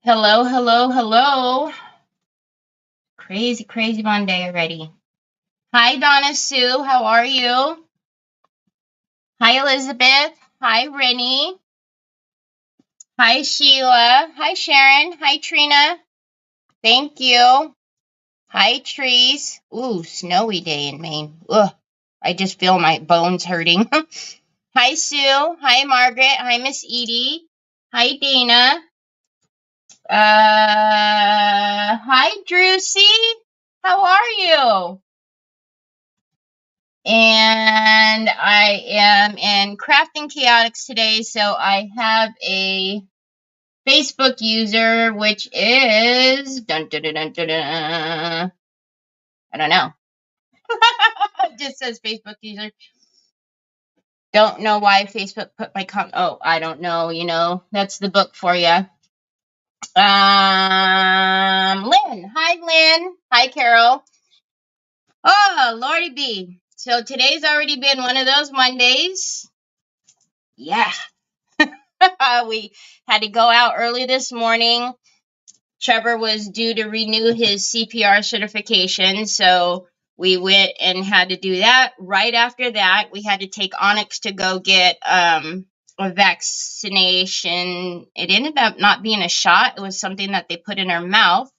Hello, hello, hello. Crazy, crazy Monday already. Hi, Donna Sue. How are you? Hi, Elizabeth. Hi, Rennie. Hi, Sheila. Hi, Sharon. Hi, Trina. Thank you. Hi, Trees. Ooh, snowy day in Maine. Ugh, I just feel my bones hurting. Hi, Sue. Hi, Margaret. Hi, Miss Edie. Hi, Dana. Hi, Drusy. How are you? And I am in Crafting Chaotix today, so I have a Facebook user, which is dun, dun, dun, dun, dun, dun. I don't know. It just says Facebook user. Don't know why Facebook put my Oh, I don't know. That's the book for you. Lynn. Hi, Lynn. Hi, Carol. Oh, Lordy B. So today's already been one of those Mondays. Yeah. We had to go out early this morning. Trevor was due to renew his CPR certification, so we went and had to do that. Right after that, we had to take Onyx to go get a vaccination. It ended up not being a shot. It was something that they put in her mouth.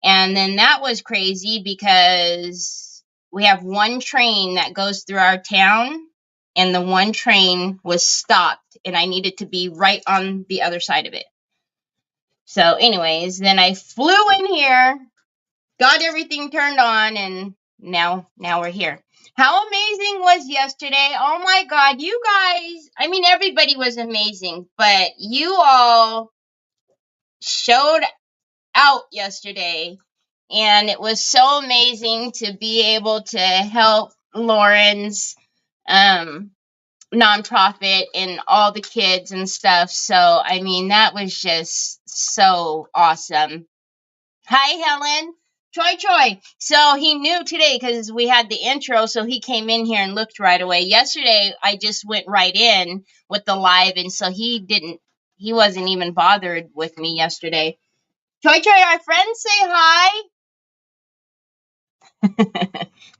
And then that was crazy because we have one train that goes through our town, and the one train was stopped, and I needed to be right on the other side of it. So anyways, then I flew in here, got everything turned on, and now we're here. How amazing was yesterday? Oh my God, you guys, I mean, everybody was amazing, but you all showed out yesterday, and it was so amazing to be able to help Lauren's nonprofit and all the kids and stuff. So I mean, that was just so awesome. Hi, Helen. Troy. So he knew today because we had the intro, so he came in here and looked right away. Yesterday, I just went right in with the live, and so he wasn't even bothered with me yesterday. Troy, our friends say hi.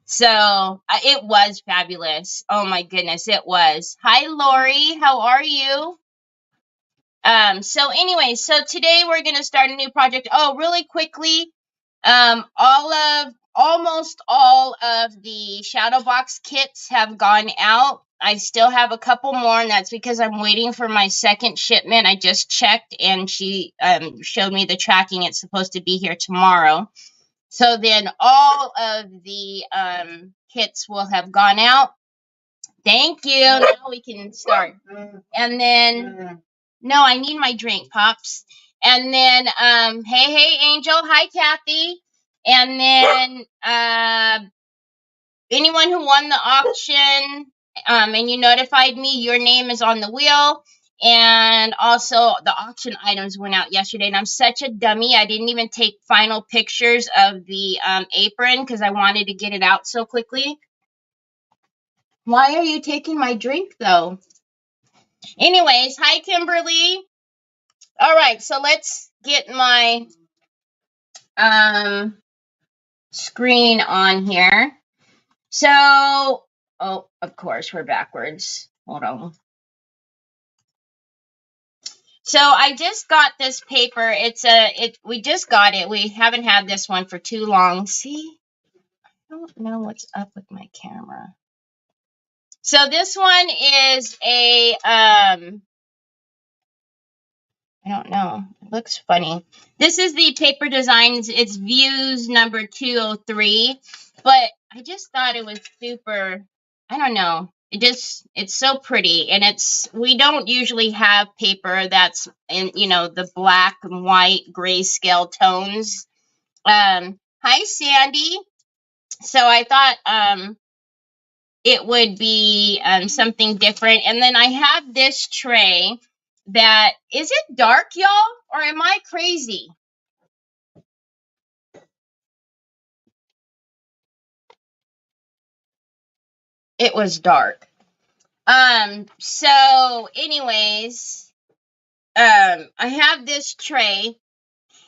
So it was fabulous. Oh my goodness, it was. Hi, Lori. How are you? So anyway, so today we're gonna start a new project. Oh, really quickly, almost all of the shadow box kits have gone out. I still have a couple more, and that's because I'm waiting for my second shipment. I just checked, and she showed me the tracking. It's supposed to be here tomorrow. So then all of the kits will have gone out. Thank you. Now we can start. And then, no, I need my drink, Pops. And then, hey, Angel. Hi, Kathy. And then, anyone who won the auction, and you notified me, your name is on the wheel. And also, the auction items went out yesterday, and I'm such a dummy. I didn't even take final pictures of the apron because I wanted to get it out so quickly. Why are you taking my drink, though? Anyways, hi, Kimberly. All right, so let's get my screen on here. So, oh, of course, we're backwards. Hold on. So I just got this paper. We just got it. We haven't had this one for too long. See, I don't know what's up with my camera. So this one is I don't know. It looks funny. This is the Paper Designs. It's Views number 203. But I just thought it was super, I don't know. It's so pretty. And we don't usually have paper that's in, the black and white grayscale tones. Hi, Sandy. So I thought it would be something different. And then I have this tray that, is it dark, y'all, or am I crazy? It was dark. So anyways, I have this tray,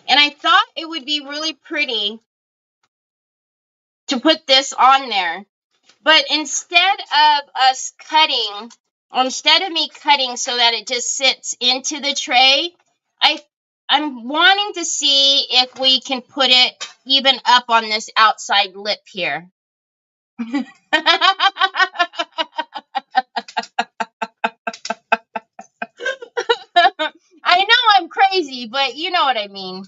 And I thought it would be really pretty to put this on there. But instead of us cutting, or instead of me cutting so that it just sits into the tray, I'm wanting to see if we can put it even up on this outside lip here. I know I'm crazy, but you know what I mean.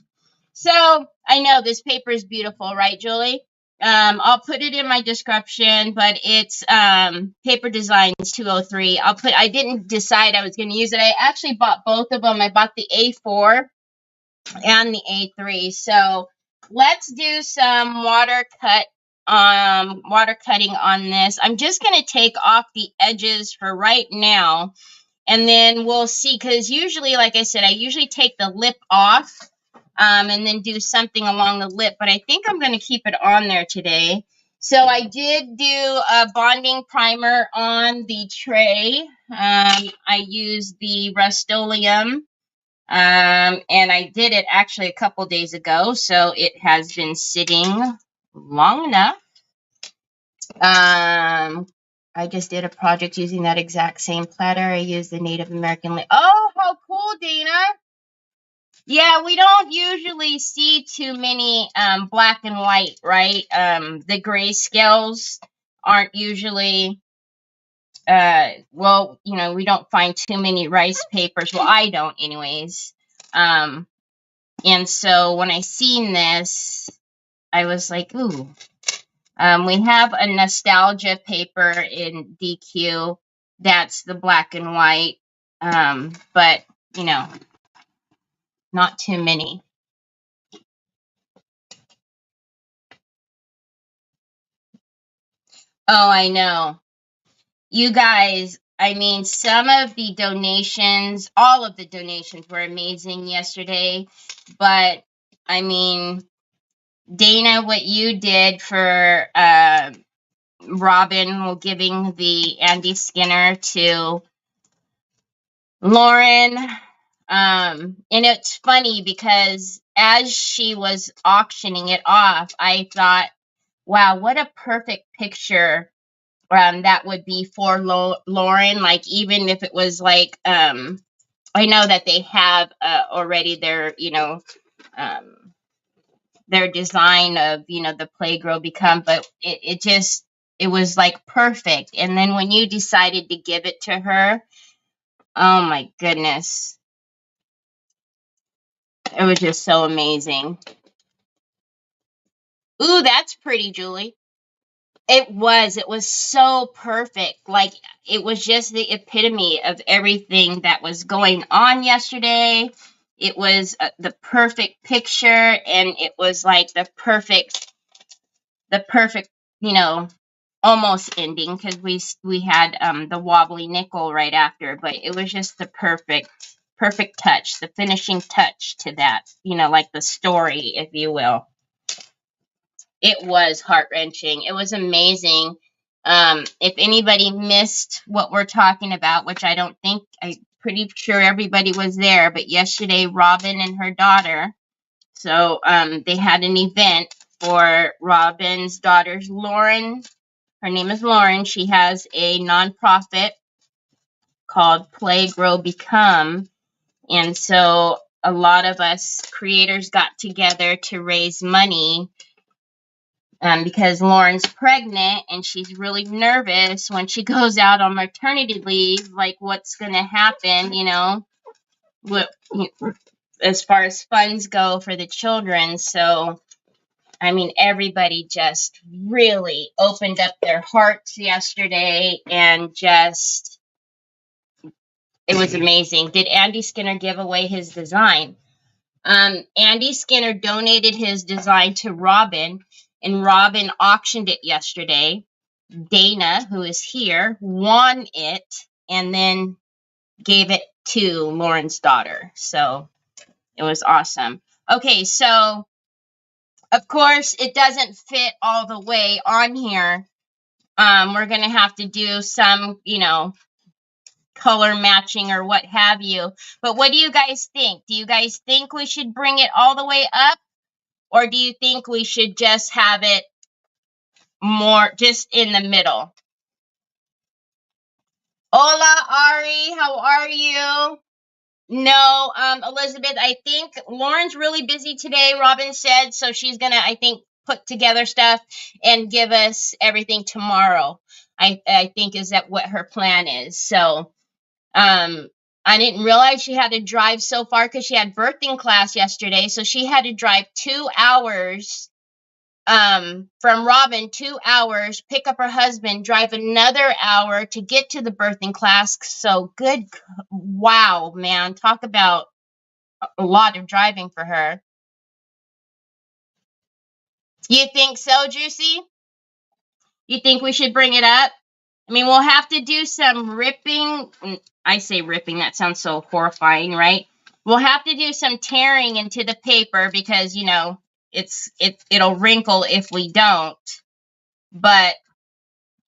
So I know this paper is beautiful, right, Julie? I'll put it in my description, but it's Paper Designs 203. I didn't decide I was going to use it. I actually bought both of them. I bought the A4 and the A3. So let's do some water cutting on this. I'm just going to take off the edges for right now, and then we'll see, because usually, like I said, I usually take the lip off and then do something along the lip, but I think I'm going to keep it on there today. So I did do a bonding primer on the tray. I used the Rust-Oleum, and I did it actually a couple days ago, so it has been sitting long enough. I just did a project using that exact same platter. I used the Native American. Oh, how cool, Dana! Yeah, we don't usually see too many black and white, right? The grayscales aren't usually, well, you know, we don't find too many rice papers. Well, I don't anyways. And so when I seen this, I was like, ooh. We have a nostalgia paper in DQ. That's the black and white. But, you know, not too many. Oh, I know. You guys, I mean, some of the donations, all of the donations were amazing yesterday. But, I mean, Dana, what you did for Robin, giving the Andy Skinner to Lauren. And it's funny because as she was auctioning it off, I thought, wow, what a perfect picture that would be for Lauren. Like, even if it was like, I know that they have already their, you know, their design of, you know, the Playgirl Become, but it was like perfect. And then when you decided to give it to her, oh my goodness, it was just so amazing. Ooh, that's pretty, Julie. It was so perfect. Like, it was just the epitome of everything that was going on yesterday. It was the perfect picture, and it was like the perfect, you know, almost ending, because we had the wobbly nickel right after, but it was just the perfect touch, the finishing touch to that, you know, like the story, if you will. It was heart-wrenching. It was amazing. If anybody missed what we're talking about, which I don't think, I'm pretty sure everybody was there, but yesterday, Robin and her daughter, so they had an event for Robin's daughter's Lauren. Her name is Lauren. She has a nonprofit called Play, Grow, Become. And so a lot of us creators got together to raise money because Lauren's pregnant and she's really nervous when she goes out on maternity leave, like what's going to happen, you know, as far as funds go for the children. So, I mean, everybody just really opened up their hearts yesterday, and just, it was amazing. Did Andy Skinner give away his design? Andy Skinner donated his design to Robin, and Robin auctioned it yesterday. Dana, who is here, won it and then gave it to Lauren's daughter. So it was awesome. Okay, so of course it doesn't fit all the way on here. We're going to have to do some, you know, color matching or what have you. But what do you guys think? Do you guys think we should bring it all the way up? Or do you think we should just have it more just in the middle? Hola, Ari. How are you? No, Elizabeth, I think Lauren's really busy today, Robin said, so she's gonna, I think, put together stuff and give us everything tomorrow. I think is that what her plan is. So, I didn't realize she had to drive so far because she had birthing class yesterday, so she had to drive 2 hours from Robin, 2 hours, pick up her husband, drive another hour to get to the birthing class. So good. Wow, man. Talk about a lot of driving for her. You think so, Juicy? You think we should bring it up? I mean, we'll have to do some ripping. I say ripping, that sounds so horrifying, right? We'll have to do some tearing into the paper because, you know, it'll wrinkle if we don't. But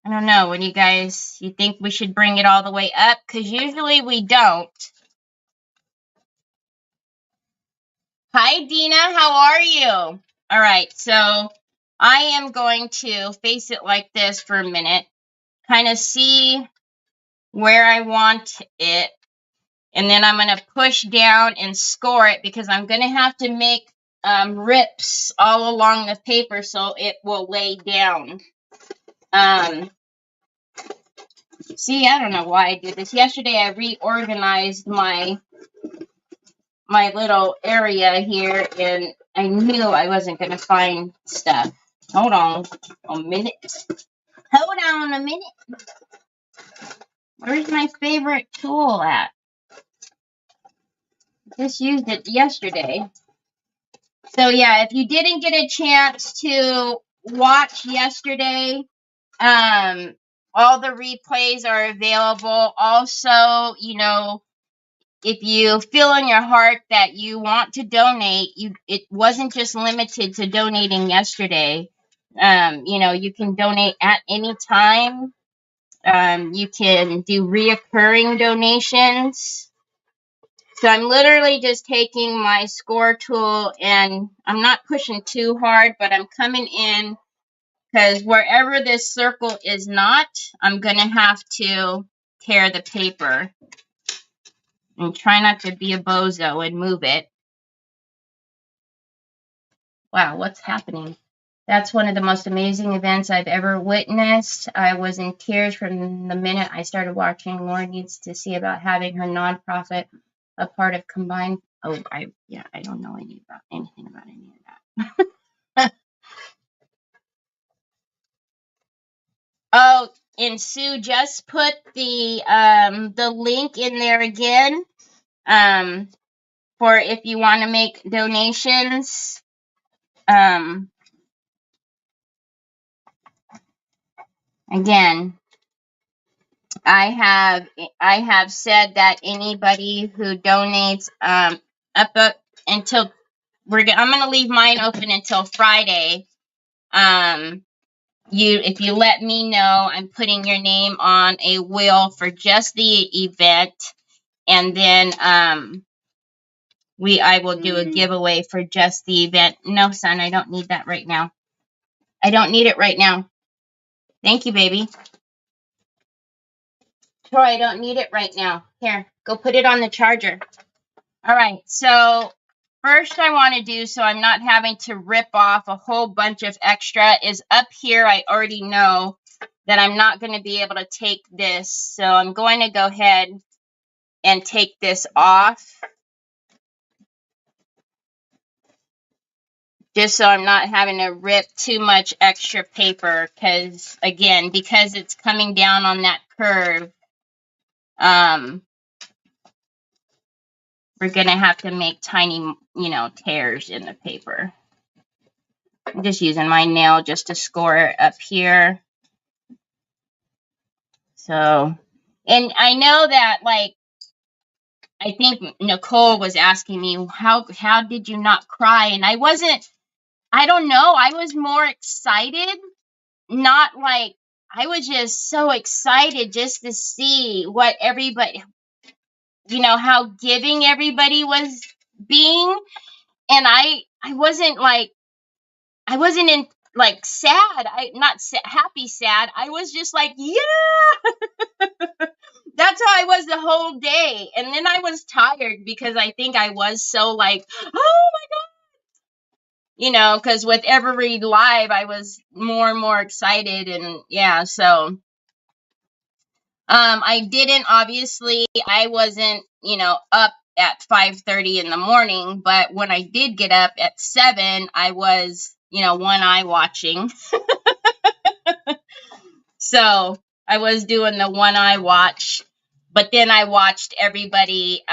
I don't know. What do you think we should bring it all the way up? Because usually we don't. Hi, Dina. How are you? All right. So I am going to face it like this for a minute. Kind of see where I want it. And then I'm going to push down and score it because I'm going to have to make rips all along the paper so it will lay down. See, I don't know why I did this. Yesterday I reorganized my little area here and I knew I wasn't going to find stuff. Hold on a minute. Hold on a minute. Where's my favorite tool at? Just used it yesterday. So yeah, if you didn't get a chance to watch yesterday, all the replays are available. Also, you know, if you feel in your heart that you want to donate, it wasn't just limited to donating yesterday. You know, you can donate at any time. You can do reoccurring donations. So I'm literally just taking my score tool and I'm not pushing too hard, but I'm coming in because wherever this circle is not, I'm going to have to tear the paper and try not to be a bozo and move it. Wow, what's happening? That's one of the most amazing events I've ever witnessed. I was in tears from the minute I started watching. Lauren needs to see about having her nonprofit a part of combined. Oh, I don't know anything about any of that. Oh, and Sue just put the link in there again. For if you want to make donations. Again, I have said that anybody who donates up until I'm gonna leave mine open until Friday. If you let me know, I'm putting your name on a wheel for just the event, and then I will do a giveaway for just the event. No, son, I don't need that right now. I don't need it right now. Thank you, baby. Troy, I don't need it right now. Here, go put it on the charger. All right, so first I want to do, so I'm not having to rip off a whole bunch of extra, is up here I already know that I'm not going to be able to take this. So I'm going to go ahead and take this off. Just so I'm not having to rip too much extra paper, because again, because it's coming down on that curve, we're going to have to make tiny, tears in the paper. I'm just using my nail just to score it up here. So, and I know that, like, I think Nicole was asking me, how did you not cry? And I wasn't, I don't know. I was more excited, not like I was just so excited just to see what everybody, how giving everybody was being. And I wasn't like, I wasn't in like sad. Not happy, sad. I was just like, yeah, that's how I was the whole day. And then I was tired because I think I was so like, oh my God, because with every live, I was more and more excited. And yeah, so I wasn't, up at 5:30 in the morning, but when I did get up at 7, I was, one eye watching. So I was doing the one eye watch, but then I watched everybody,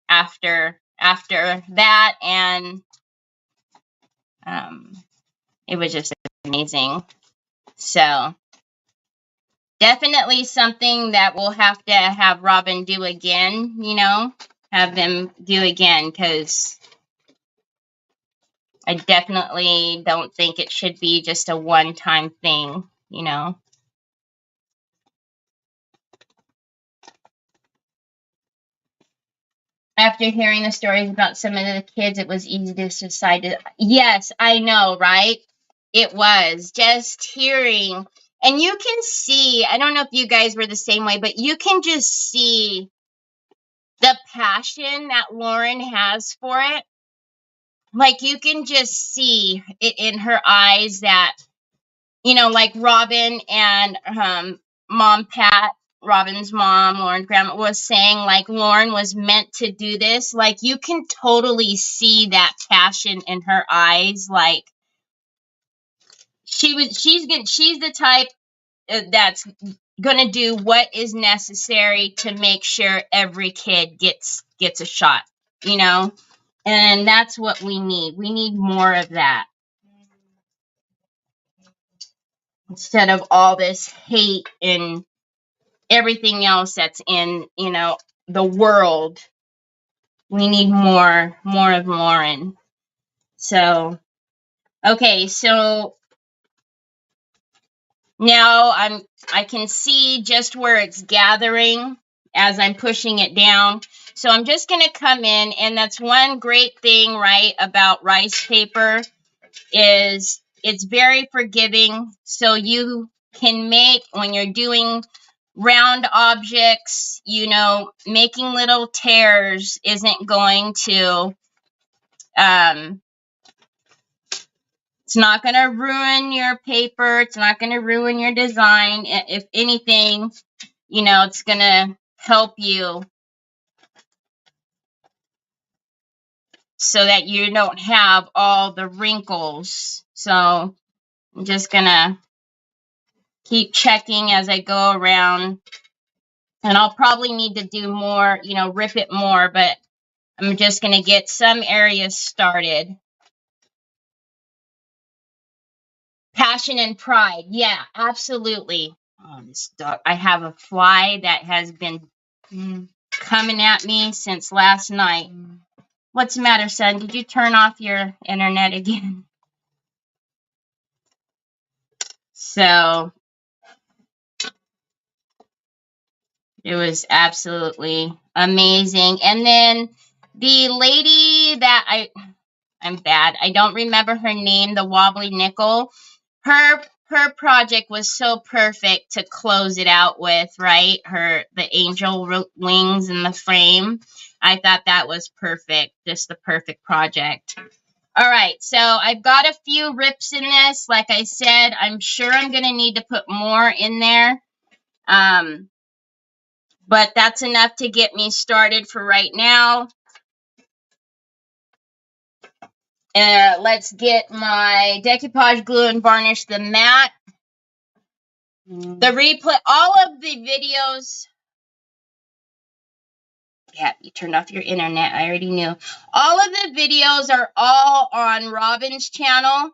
after that, and it was just amazing. So definitely something that we'll have to have Robin do again, have them do again, because I definitely don't think it should be just a one-time thing, After hearing the stories about some of the kids, it was easy to decide to. Yes, I know, right? It was just hearing. And you can see, I don't know if you guys were the same way, but you can just see the passion that Lauren has for it. Like, you can just see it in her eyes that, like Robin and Mom Pat, Robin's mom, Lauren's grandma, was saying, like, Lauren was meant to do this. Like, you can totally see that passion in her eyes. Like, she's the type that's gonna do what is necessary to make sure every kid gets a shot, and that's what we need. We need more of that instead of all this hate and everything else that's in, the world. We need more of Lauren. So, okay, so now I can see just where it's gathering as I'm pushing it down. So I'm just going to come in, and that's one great thing, right, about rice paper is it's very forgiving. So you can make, when you're doing round objects, making little tears isn't going to, it's not going to ruin your paper. It's not going to ruin your design. If anything, it's going to help you so that you don't have all the wrinkles. So I'm just going to keep checking as I go around. And I'll probably need to do more, rip it more, but I'm just going to get some areas started. Passion and pride. Yeah, absolutely. Oh, this dog. I have a fly that has been coming at me since last night. What's the matter, son? Did you turn off your internet again? So it was absolutely amazing. And then the lady that I'm bad. I don't remember her name, the wobbly nickel. Her project was so perfect to close it out with, right? The angel wings in the frame. I thought that was perfect. Just the perfect project. All right, so I've got a few rips in this. Like I said, I'm sure I'm going to need to put more in there. But that's enough to get me started for right now. Let's get my decoupage glue and varnish the mat. The replay, all of the videos. Yeah, you turned off your internet. I already knew. All of the videos are all on Robin's channel.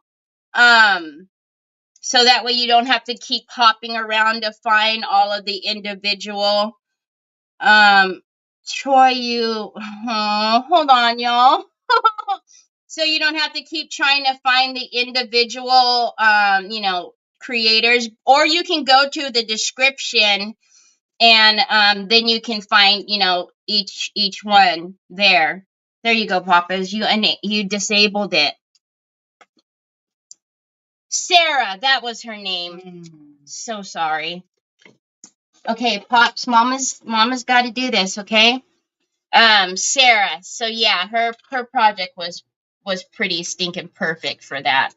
So that way you don't have to keep hopping around to find all of the individual. Troy, hold on, y'all. So you don't have to keep trying to find the individual, creators, or you can go to the description and then you can find, you know, each one there. There you go, Papas. You disabled it. Sarah, that was her name. So sorry. Okay, Pops, Mama's got to do this, okay? Sarah. So yeah, her project was pretty stinking perfect for that.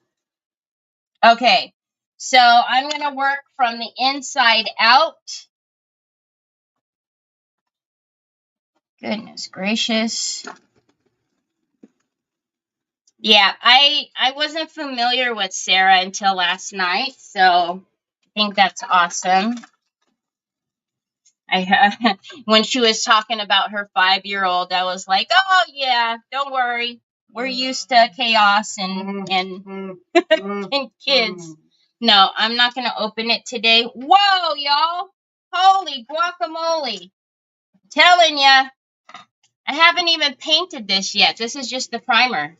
Okay. So I'm going to work from the inside out. Goodness gracious. Yeah, I wasn't familiar with Sarah until last night, so I think that's awesome. When she was talking about her 5-year-old, I was like, oh yeah, don't worry. We're used to chaos and and kids. No, I'm not going to open it today. Whoa, y'all. Holy guacamole. Telling ya. I haven't even painted this yet. This is just the primer.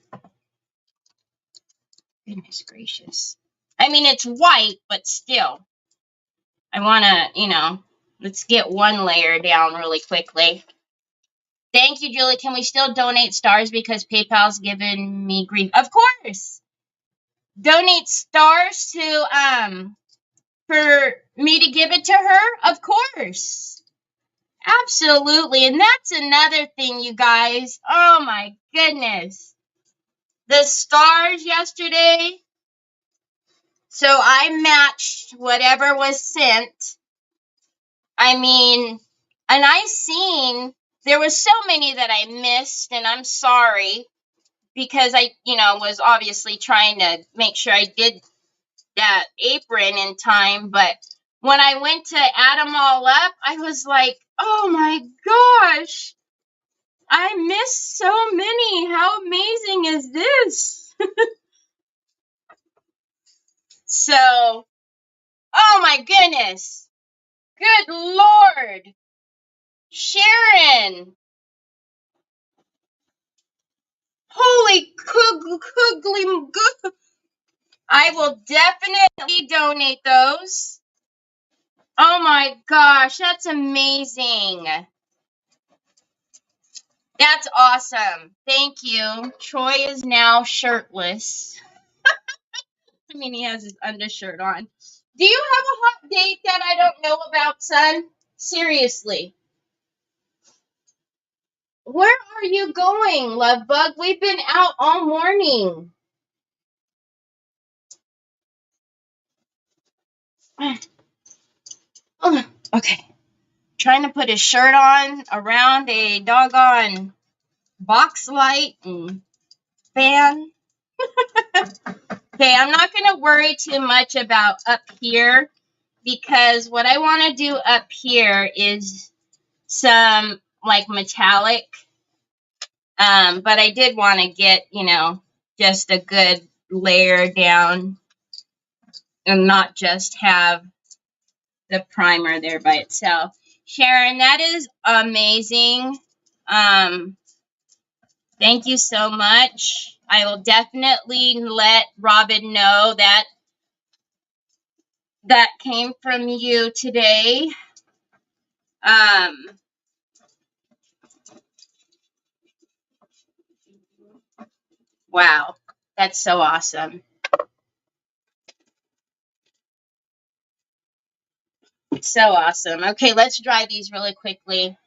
Goodness gracious. I mean, it's white, but still. I want to, you know, let's get one layer down really quickly. Thank you, Julie. Can we still donate stars because PayPal's given me grief? Of course. Donate stars to for me to give it to her? Of course. Absolutely. And that's another thing, you guys. Oh my goodness. The stars yesterday. So I matched whatever was sent. I mean, and I seen there was so many that I missed, and I'm sorry because I, you know, was obviously trying to make sure I did that apron in time. But when I went to add them all up, I was like, oh my gosh, I missed so many. How amazing is this? So, oh my goodness. Good Lord. Sharon. Holy coogly. I will definitely donate those. Oh my gosh, that's amazing. That's awesome. Thank you. Troy is now shirtless. I mean, he has his undershirt on. Do you have a hot date that I don't know about, son? Seriously. Where are you going, love bug? We've been out all morning. Okay. Trying to put his shirt on around a doggone box light and fan. Okay, I'm not going to worry too much about up here because what I want to do up here is some like metallic. But I did want to get, you know, just a good layer down and not just have the primer there by itself. Sharon, that is amazing. Thank you so much. I will definitely let Robin know that that came from you today. Wow, that's so awesome. So awesome. Okay, let's dry these really quickly.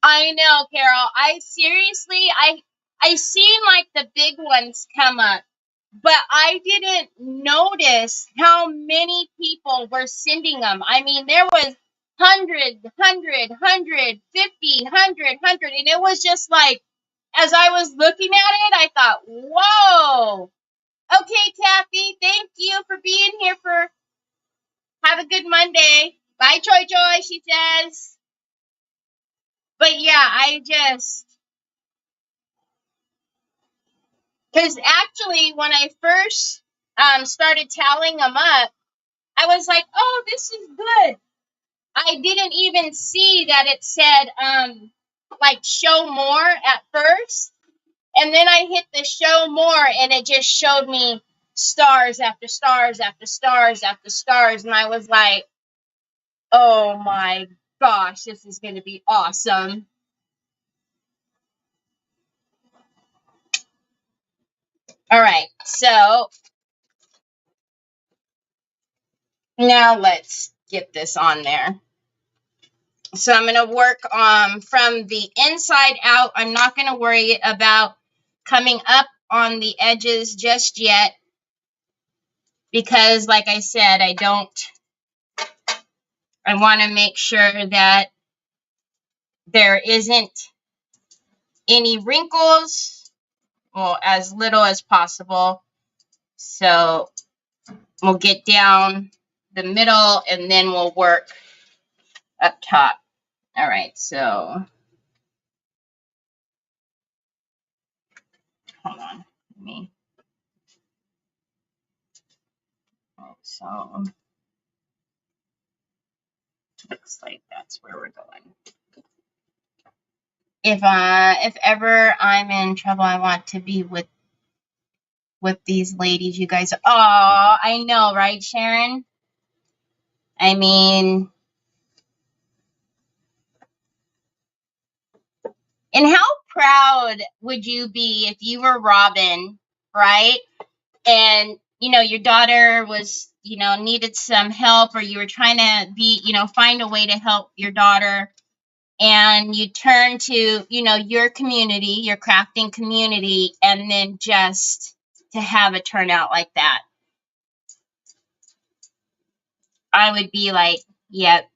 I know, Carol. I seen like the big ones come up, but I didn't notice how many people were sending them. I mean, there was 100, 50, 100, and it was just like, as I was looking at it, I thought, whoa. Okay, Kathy, thank you for being here. Have a good Monday. Bye, Joy, she says. But yeah, because actually when I first started tallying them up, I was like, oh, this is good. I didn't even see that it said like show more at first. And then I hit the show more, and it just showed me stars after stars after stars after stars. And I was like, oh my gosh, this is going to be awesome. All right, so now let's get this on there. So I'm going to work from the inside out. I'm not going to worry about coming up on the edges just yet, because like I said, I want to make sure that there isn't any wrinkles, well, as little as possible. So we'll get down the middle and then we'll work up top. All right, so hold on. Let me. So looks like that's where we're going. If ever I'm in trouble, I want to be with these ladies, you guys. Oh, I know, right, Sharon? I mean, and how proud would you be if you were Robin, right? And, you know, your daughter was, you know, needed some help, or you were trying to be, you know, find a way to help your daughter. And you turn to, you know, your community, your crafting community, and then just to have it turn out like that. I would be like, yep,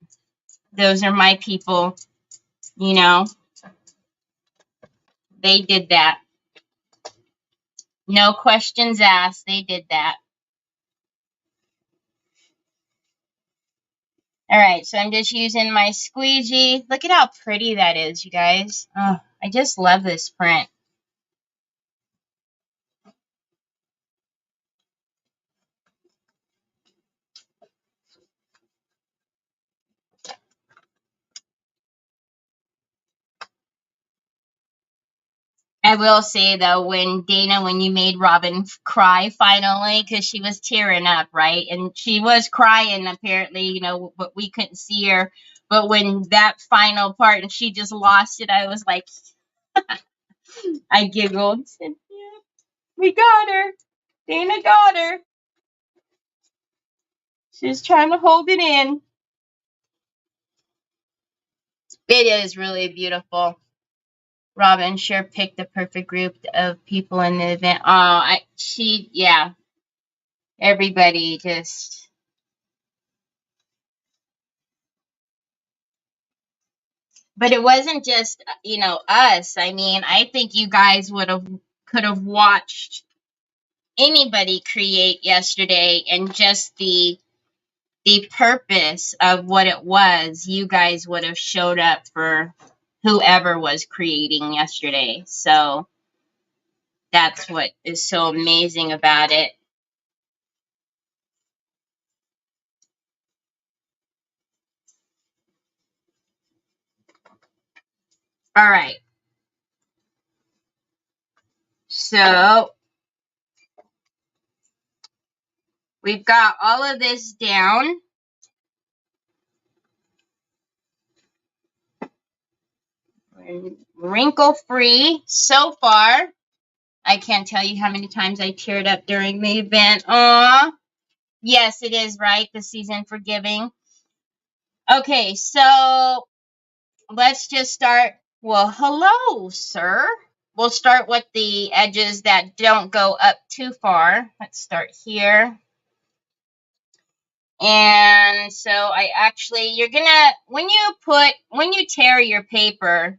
those are my people, you know. They did that. No questions asked. They did that. All right, so I'm just using my squeegee. Look at how pretty that is, you guys. Oh, I just love this print. I will say, though, when you made Robin cry finally, because she was tearing up, right? And she was crying, apparently, you know, but we couldn't see her. But when that final part and she just lost it, I was like, I giggled and said, yeah, we got her. Dana got her. She's trying to hold it in. It is really beautiful. Robin sure picked the perfect group of people in the event. Oh, yeah. Everybody just. But it wasn't just, you know, us. I mean, I think you guys could have watched anybody create yesterday, and just the purpose of what it was, you guys would have showed up for whoever was creating yesterday. So that's what is so amazing about it. All right. So we've got all of this down. Wrinkle free so far. I can't tell you how many times I teared up during the event. Aw. Yes, it is, right? The season for giving. Okay, so let's just start. Well, hello, sir. We'll start with the edges that don't go up too far. Let's start here. And so you're gonna, when you tear your paper,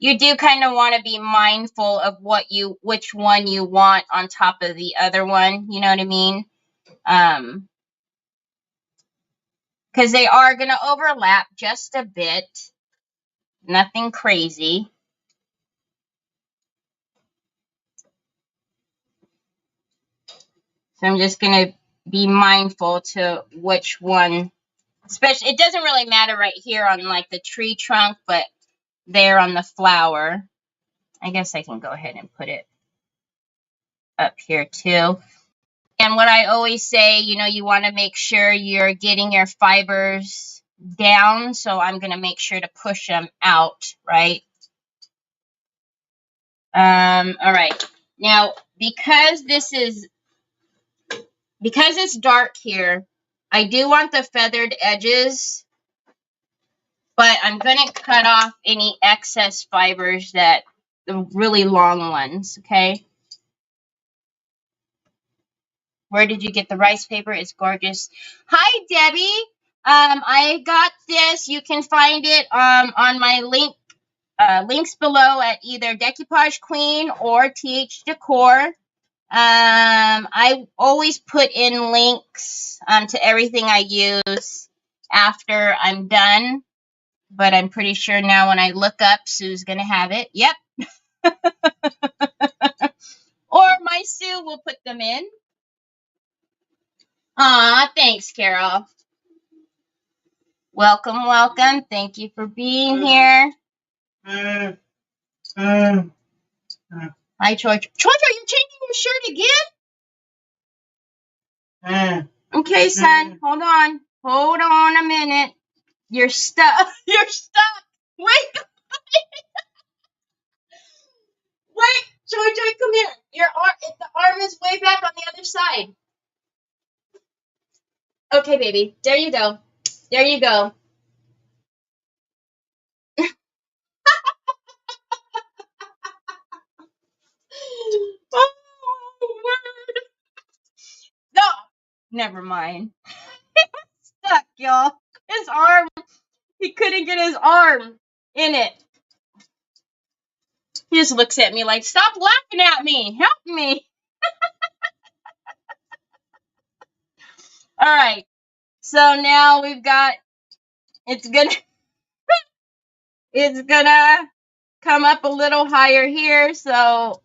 you do kind of want to be mindful of which one you want on top of the other one. You know what I mean? Because they are going to overlap just a bit. Nothing crazy. So I'm just going to be mindful to which one. Especially, it doesn't really matter right here on like the tree trunk, but there on the flower. I guess I can go ahead and put it up here too. And what I always say, you know, you want to make sure you're getting your fibers down. So I'm going to make sure to push them out, right? All right. Now, because it's dark here, I do want the feathered edges, but I'm going to cut off any excess fibers, the really long ones, okay? Where did you get the rice paper? It's gorgeous. Hi, Debbie. I got this. You can find it on my links below at either Decoupage Queen or TH Decor. I always put in links to everything I use after I'm done, but I'm pretty sure now when I look up, Sue's gonna have it. Yep. Or my Sue will put them in. Aw, thanks, Carol. Welcome, welcome. Thank you for being here. Hi, Troy. Troy, are you changing your shirt again? Okay, son. Hold on. Hold on a minute. You're stuck. You're stuck. Wait. Wait. Joy, come here. The arm is way back on the other side. Okay, baby. There you go. There you go. Oh, word. No. Never mind. Stuck, y'all. His arm. He couldn't get his arm in it. He just looks at me like, stop laughing at me. Help me. All right. So now we've got, it's gonna come up a little higher here. So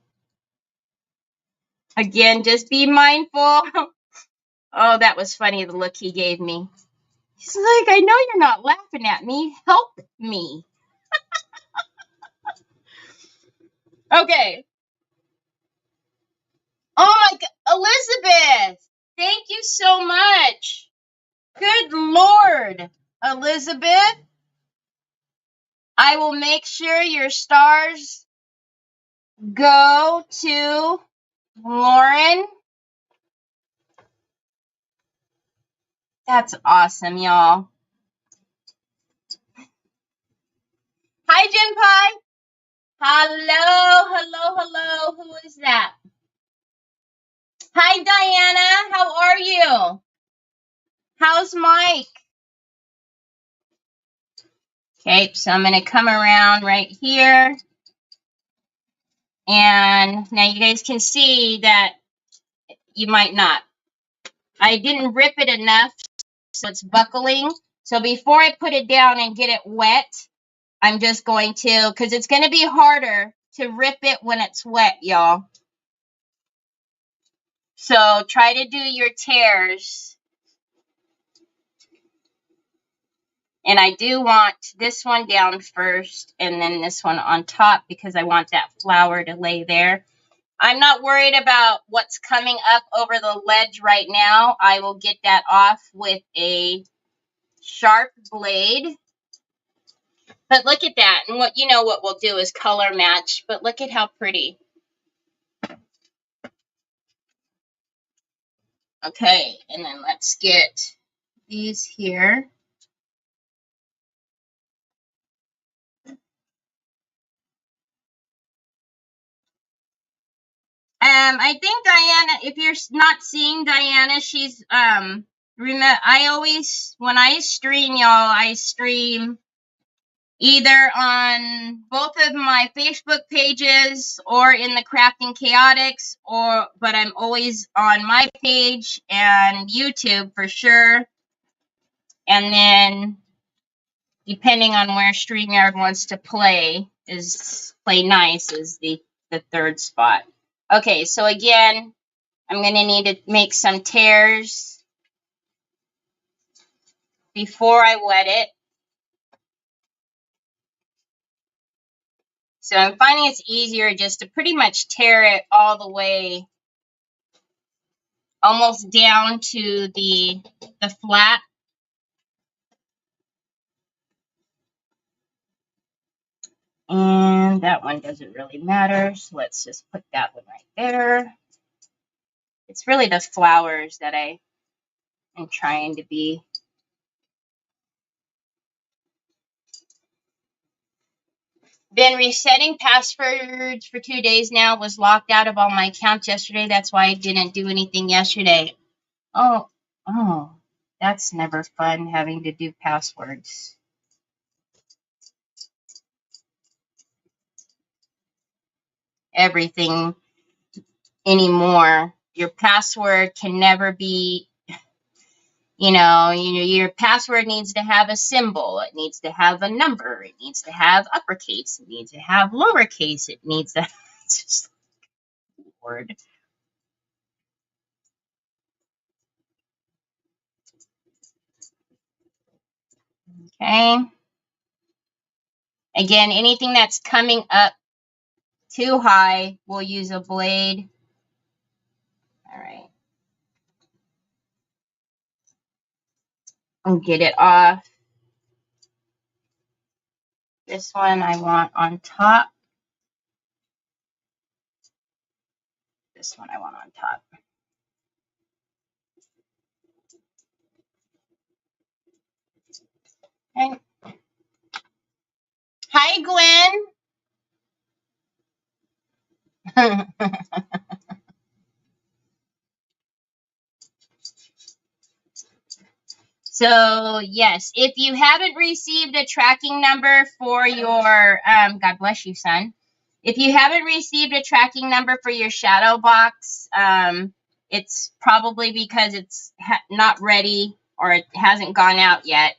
again, just be mindful. Oh, that was funny, the look he gave me. He's like, I know you're not laughing at me. Help me. Okay. Oh my God, Elizabeth. Thank you so much. Good Lord, Elizabeth. I will make sure your stars go to Lauren. That's awesome, y'all. Hi, Jen Pie. Hello. Who is that? Hi, Diana. How are you? How's Mike? Okay, so I'm going to come around right here. And now you guys can see that you might not. I didn't rip it enough, so it's buckling. So before I put it down and get it wet, I'm just going to, because it's going to be harder to rip it when it's wet, y'all. So try to do your tears. And I do want this one down first and then this one on top because I want that flower to lay there. I'm not worried about what's coming up over the ledge right now. I will get that off with a sharp blade. But look at that. And what we'll do is color match. But look at how pretty. Okay, and then let's get these here. I think Diana, if you're not seeing Diana, she's I always, when I stream, y'all, I stream either on both of my Facebook pages or in the Crafting Chaotix, but I'm always on my page and YouTube for sure. And then depending on where StreamYard wants to play nice is the third spot. Okay, so again, I'm going to need to make some tears before I wet it. So I'm finding it's easier just to pretty much tear it all the way almost down to the flat. And that one doesn't really matter, so let's just put that one right there. It's really the flowers that I am trying to be. Been resetting passwords for 2 days now. Was locked out of all my accounts yesterday. That's why I didn't do anything yesterday. Oh, that's never fun having to do passwords. Everything anymore. Your password can never be, your password needs to have a symbol. It needs to have a number. It needs to have uppercase. It needs to have lowercase. It needs to, it's just word. Okay. Again, anything that's coming up too high, we'll use a blade. All right. And get it off. This one I want on top. This one I want on top. Okay. Hi, Gwen. So, yes, if you haven't received a tracking number for your, God bless you, son. If you haven't received a tracking number for your shadow box, it's probably because it's not ready or it hasn't gone out yet.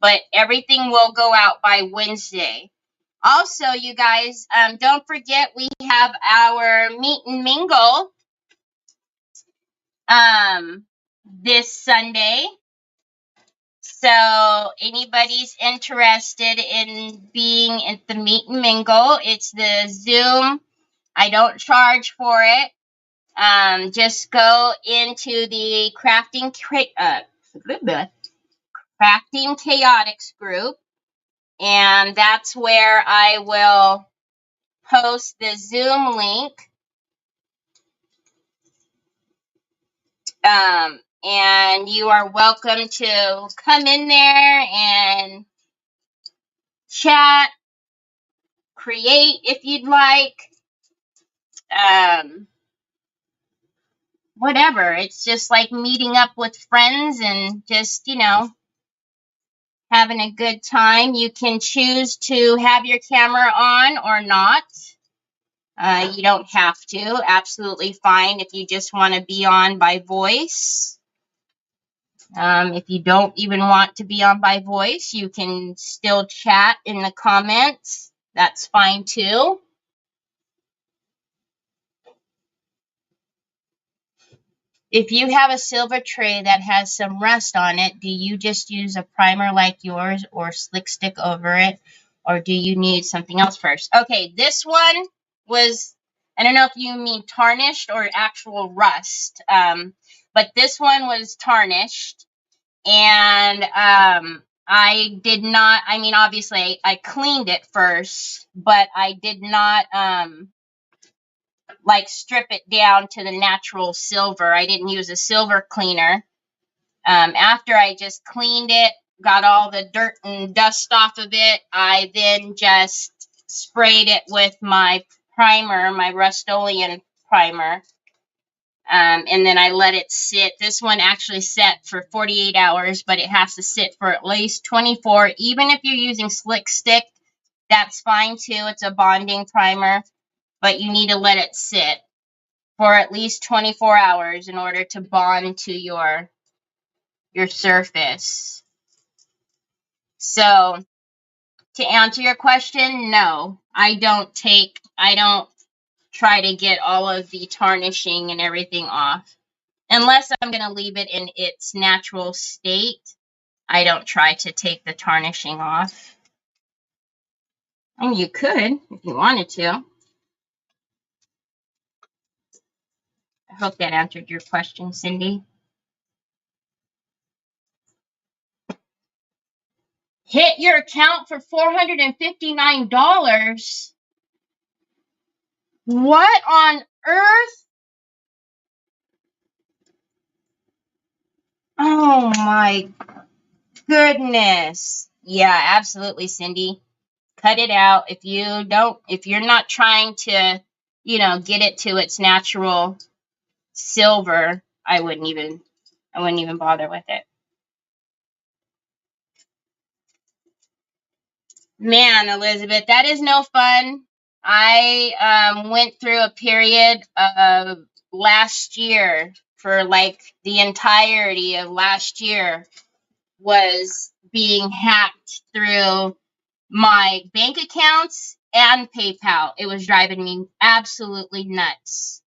But everything will go out by Wednesday. Also, you guys, don't forget we have our meet and mingle this Sunday. So anybody's interested in being at the meet and mingle, it's the Zoom. I don't charge for it. Just go into the Crafting Chaotix group, and that's where I will post the Zoom link. And you are welcome to come in there and chat, create if you'd like. Whatever. It's just like meeting up with friends and just, having a good time. You can choose to have your camera on or not. You don't have to. Absolutely fine if you just want to be on by voice. If you don't even want to be on by voice, you can still chat in the comments. That's fine too. If you have a silver tray that has some rust on it, do you just use a primer like yours or slick stick over it? Or do you need something else first? Okay, this one was, I don't know if you mean tarnished or actual rust. But this one was tarnished. And I did not, obviously I cleaned it first, but I did not strip it down to the natural silver. I didn't use a silver cleaner. After I just cleaned it, got all the dirt and dust off of it, I then just sprayed it with my primer, my Rust-Oleum primer. And then I let it sit. This one actually set for 48 hours, but it has to sit for at least 24. Even if you're using slick stick, that's fine too. It's a bonding primer, but you need to let it sit for at least 24 hours in order to bond to your surface. So to answer your question, no, I don't try to get all of the tarnishing and everything off. Unless I'm going to leave it in its natural state, I don't try to take the tarnishing off. And you could if you wanted to. I hope that answered your question, Cindy. Hit your account for $459. What on earth? Oh my goodness. Yeah, absolutely, Cindy. Cut it out. If you're not trying to, get it to its natural silver, I wouldn't even bother with it. Man, Elizabeth, that is no fun. I went through a period of last year, for like the entirety of last year, was being hacked through my bank accounts and PayPal. It was driving me absolutely nuts.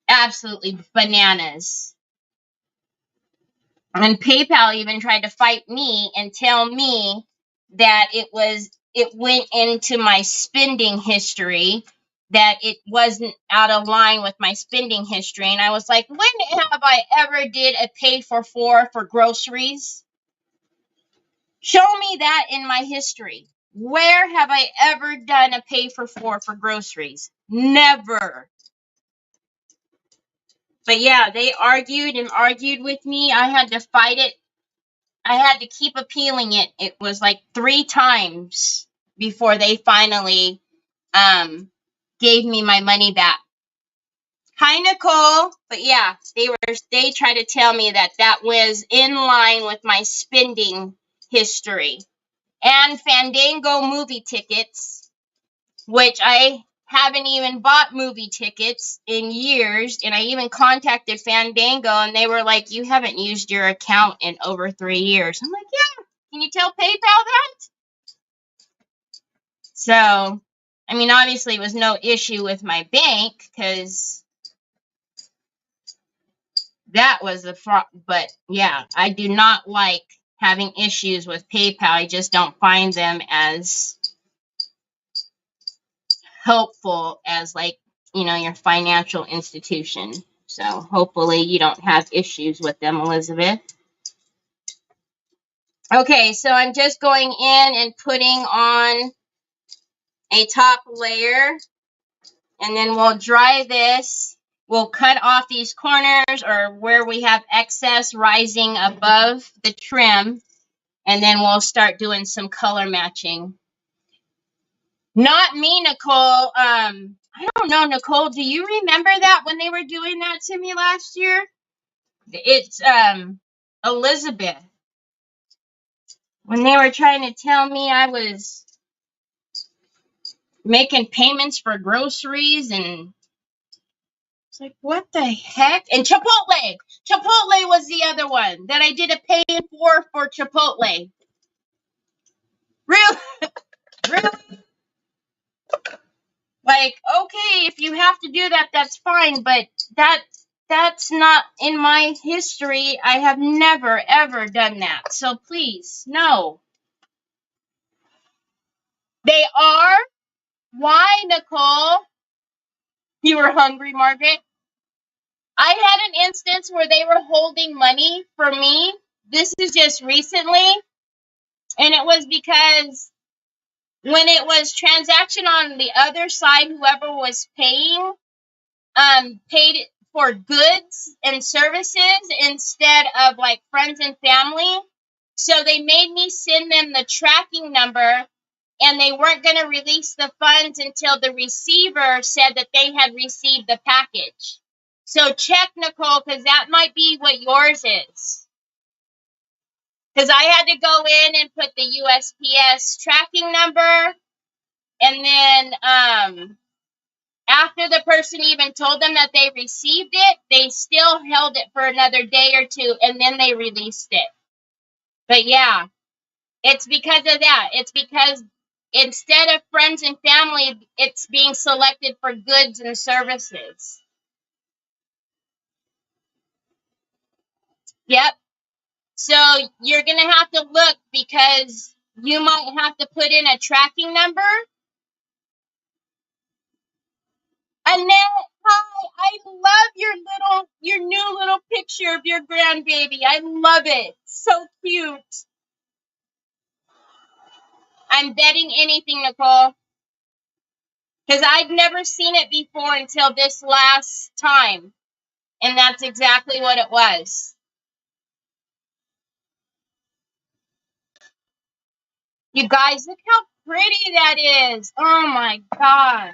Absolutely bananas. And PayPal even tried to fight me and tell me that it went into my spending history, that it wasn't out of line with my spending history. And I was like, when have I ever did a pay for groceries? Show me that in my history. Where have I ever done a pay for groceries? Never. But yeah, they argued and argued with me. I had to fight it. I had to keep appealing it. It was like 3 times before they finally gave me my money back. Hi, Nicole. But yeah, they tried to tell me that was in line with my spending history. And Fandango movie tickets, which I haven't even bought movie tickets in years. And I even contacted Fandango, and they were like, you haven't used your account in over 3 years. I'm like, yeah, can you tell PayPal that? So, I mean, obviously it was no issue with my bank, because that was the fraud. But yeah, I do not like having issues with PayPal. I just don't find them as helpful as, like, your financial institution. So hopefully you don't have issues with them, Elizabeth. Okay, so I'm just going in and putting on a top layer, and then we'll dry this. We'll cut off these corners, or where we have excess rising above the trim, and then we'll start doing some color matching. Not me, Nicole. I don't know, Nicole. Do you remember that when they were doing that to me last year? It's Elizabeth. When they were trying to tell me I was making payments for groceries, and it's like, what the heck? And Chipotle. Chipotle was the other one that I did a pay for Chipotle. Really? Really? Like, okay, if you have to do that, that's fine, but that's not in my history. I have never, ever done that. So please, no. They are? Why, Nicole? You were hungry, Margaret? I had an instance where they were holding money for me. This is just recently. And it was because when it was transaction on the other side, whoever was paying, paid for goods and services instead of like friends and family. So they made me send them the tracking number, and they weren't going to release the funds until the receiver said that they had received the package. So check, Nicole, because that might be what yours is. Because I had to go in and put the USPS tracking number, and then after the person even told them that they received it, they still held it for another day or two, and then they released it. But yeah, it's because of that. It's because instead of friends and family, it's being selected for goods and services. Yep. So you're going to have to look, because you might have to put in a tracking number. Annette, hi, I love your new little picture of your grandbaby. I love it. So cute. I'm betting anything, Nicole, because I'd never seen it before until this last time. And that's exactly what it was. You guys, look how pretty that is. Oh my gosh.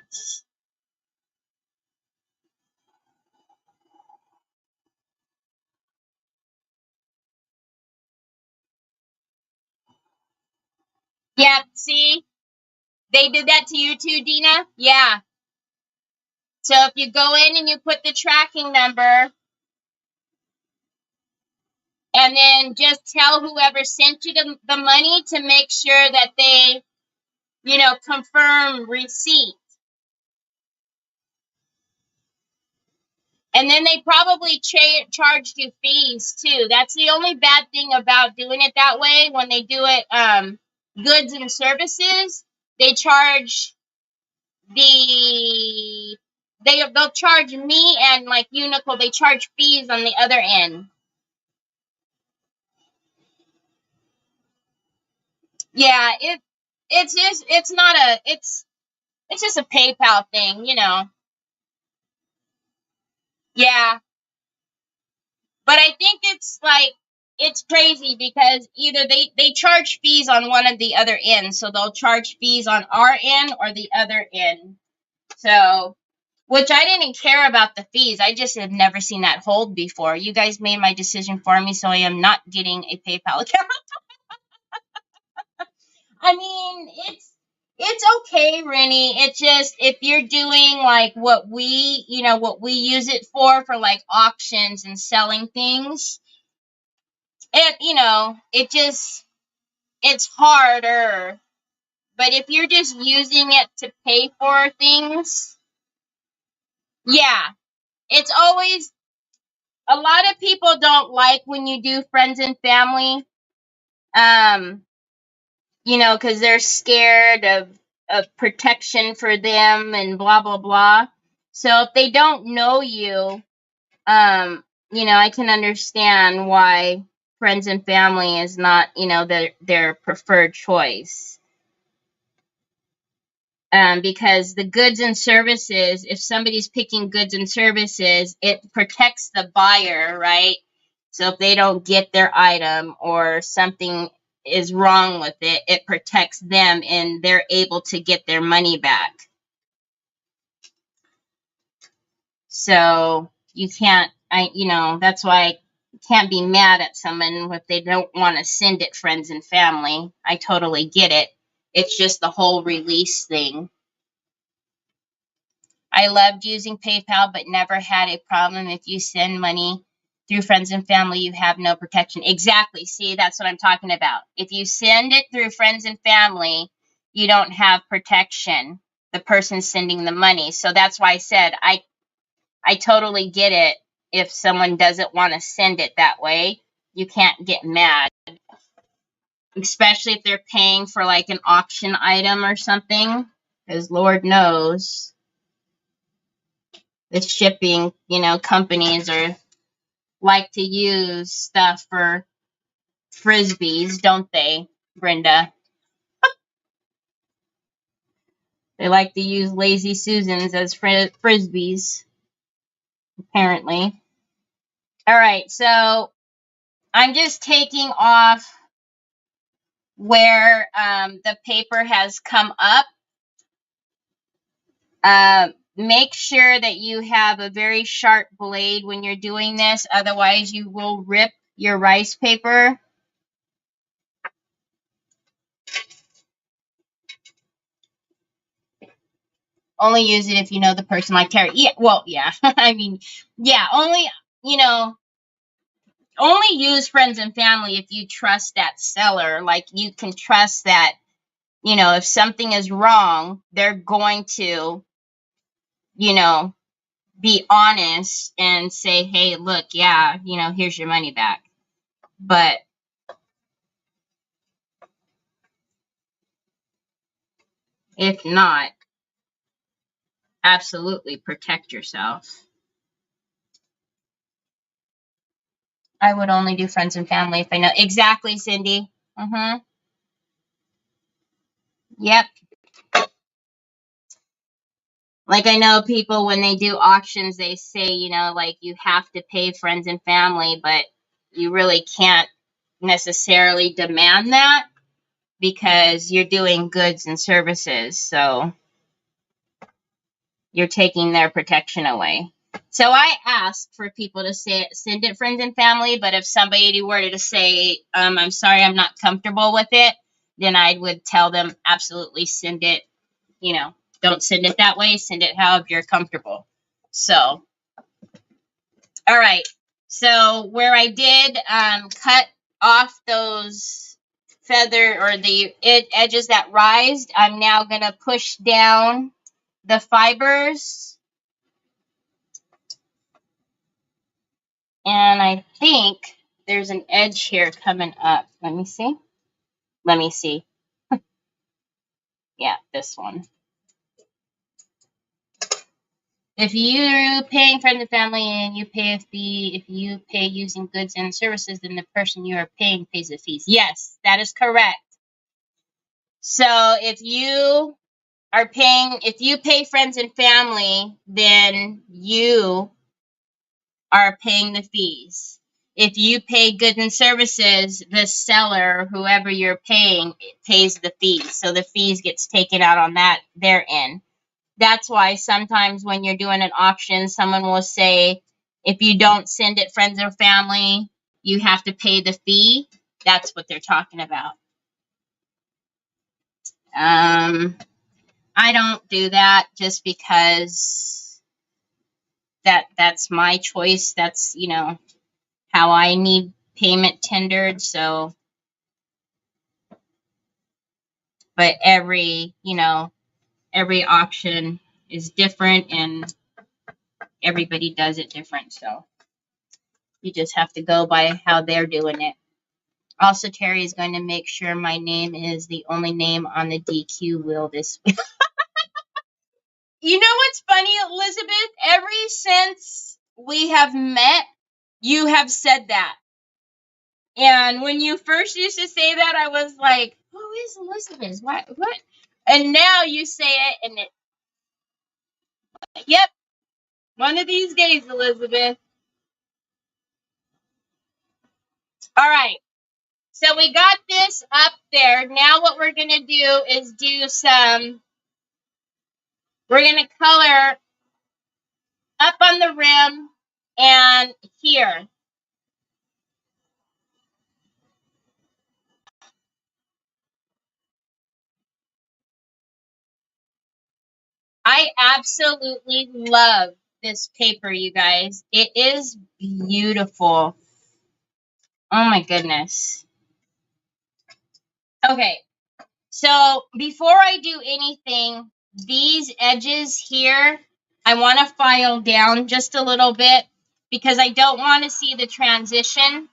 Yeah, see? They did that to you too, Dina? Yeah. So if you go in and you put the tracking number, and then just tell whoever sent you the money to make sure that they, confirm receipt. And then they probably charged you fees too. That's the only bad thing about doing it that way. When they do it, goods and services, they charge they'll charge me and like you, Nicole, they charge fees on the other end. Yeah, it's just a PayPal thing, Yeah. But I think it's crazy because either they charge fees on one of the other ends, so they'll charge fees on our end or the other end. So, which I didn't care about the fees. I just have never seen that hold before. You guys made my decision for me, so I am not getting a PayPal account. I mean, it's okay, Rennie. It's just if you're doing like what we use it for like auctions and selling things, it's harder. But if you're just using it to pay for things, yeah, it's always a lot of people don't like when you do friends and family, um, because they're scared of protection for them and blah blah blah. So if they don't know you, I can understand why friends and family is not, their preferred choice. Because the goods and services, if somebody's picking goods and services, it protects the buyer, right? So if they don't get their item or something is wrong with it, it protects them and they're able to get their money back. So you can't, that's why I can't be mad at someone if they don't want to send it friends and family. I totally get it. It's just the whole release thing. I loved using PayPal, but never had a problem. If you send money through friends and family, you have no protection. Exactly. See, that's what I'm talking about. If you send it through friends and family, you don't have protection. The person sending the money. So that's why I said I totally get it. If someone doesn't want to send it that way, you can't get mad. Especially if they're paying for like an auction item or something. Because Lord knows the shipping, companies are like to use stuff for frisbees, don't they, Brenda? They like to use lazy Susans as frisbees, apparently. All right, so I'm just taking off where the paper has come up. Make sure that you have a very sharp blade when you're doing this, otherwise you will rip your rice paper. Only use it if you know the person like Terry. Yeah, well, yeah. I mean, yeah, only use friends and family if you trust that seller. Like, you can trust that, if something is wrong, they're going to, be honest and say, hey, look, yeah, here's your money back. But If not, absolutely protect yourself. I would only do friends and family if I know. Exactly, Cindy. Mm-hmm. Yep. Like I know people when they do auctions, they say, you know, like you have to pay friends and family, but you really can't necessarily demand that because you're doing goods and services. So you're taking their protection away. So I ask for people to say send it friends and family, but if somebody were to say, I'm sorry, I'm not comfortable with it, then I would tell them absolutely send it, you know, don't send it that way, send it however you're comfortable. So, all right. So where I did cut off those feather or the edges that rised, I'm now going to push down the fibers. And I think there's an edge here coming up. Let me see. Let me see. Yeah, this one. If you're paying friends and family and you pay a fee, if you pay using goods and services, then the person you are paying pays the fees. Yes, that is correct. So if you are paying, if you pay friends and family, then you are paying the fees. If you pay goods and services, the seller, whoever you're paying, pays the fees. So the fees gets taken out on that their end. That's why sometimes when you're doing an auction, someone will say, if you don't send it friends or family, you have to pay the fee. That's what they're talking about. I don't do that just because that's my choice. That's, you know, how I need payment tendered. So, but every, you know, every auction is different and everybody does it different. So you just have to go by how they're doing it. Also, Terry is going to make sure my name is the only name on the DQ wheel this week. You know what's funny, Elizabeth? Ever since we have met, you have said that. And when you first used to say that, I was like, who is Elizabeth? What? And now you say it, and yep, one of these days, Elizabeth. All right. So we got this up there. Now what we're going to do is we're going to color up on the rim and here. I absolutely love this paper, you guys. It is beautiful. Oh my goodness. Okay. So before I do anything, these edges here, I want to file down just a little bit because I don't want to see the transition.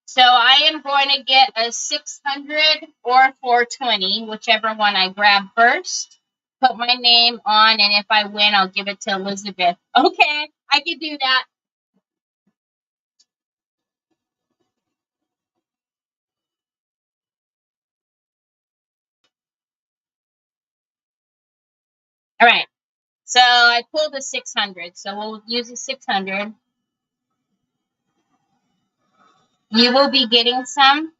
So I am going to get a 600 or 420, whichever one I grab first. Put my name on, and if I win, I'll give it to Elizabeth. Okay, I can do that. All right. So I pulled a 600, so we'll use a 600. You will be getting some.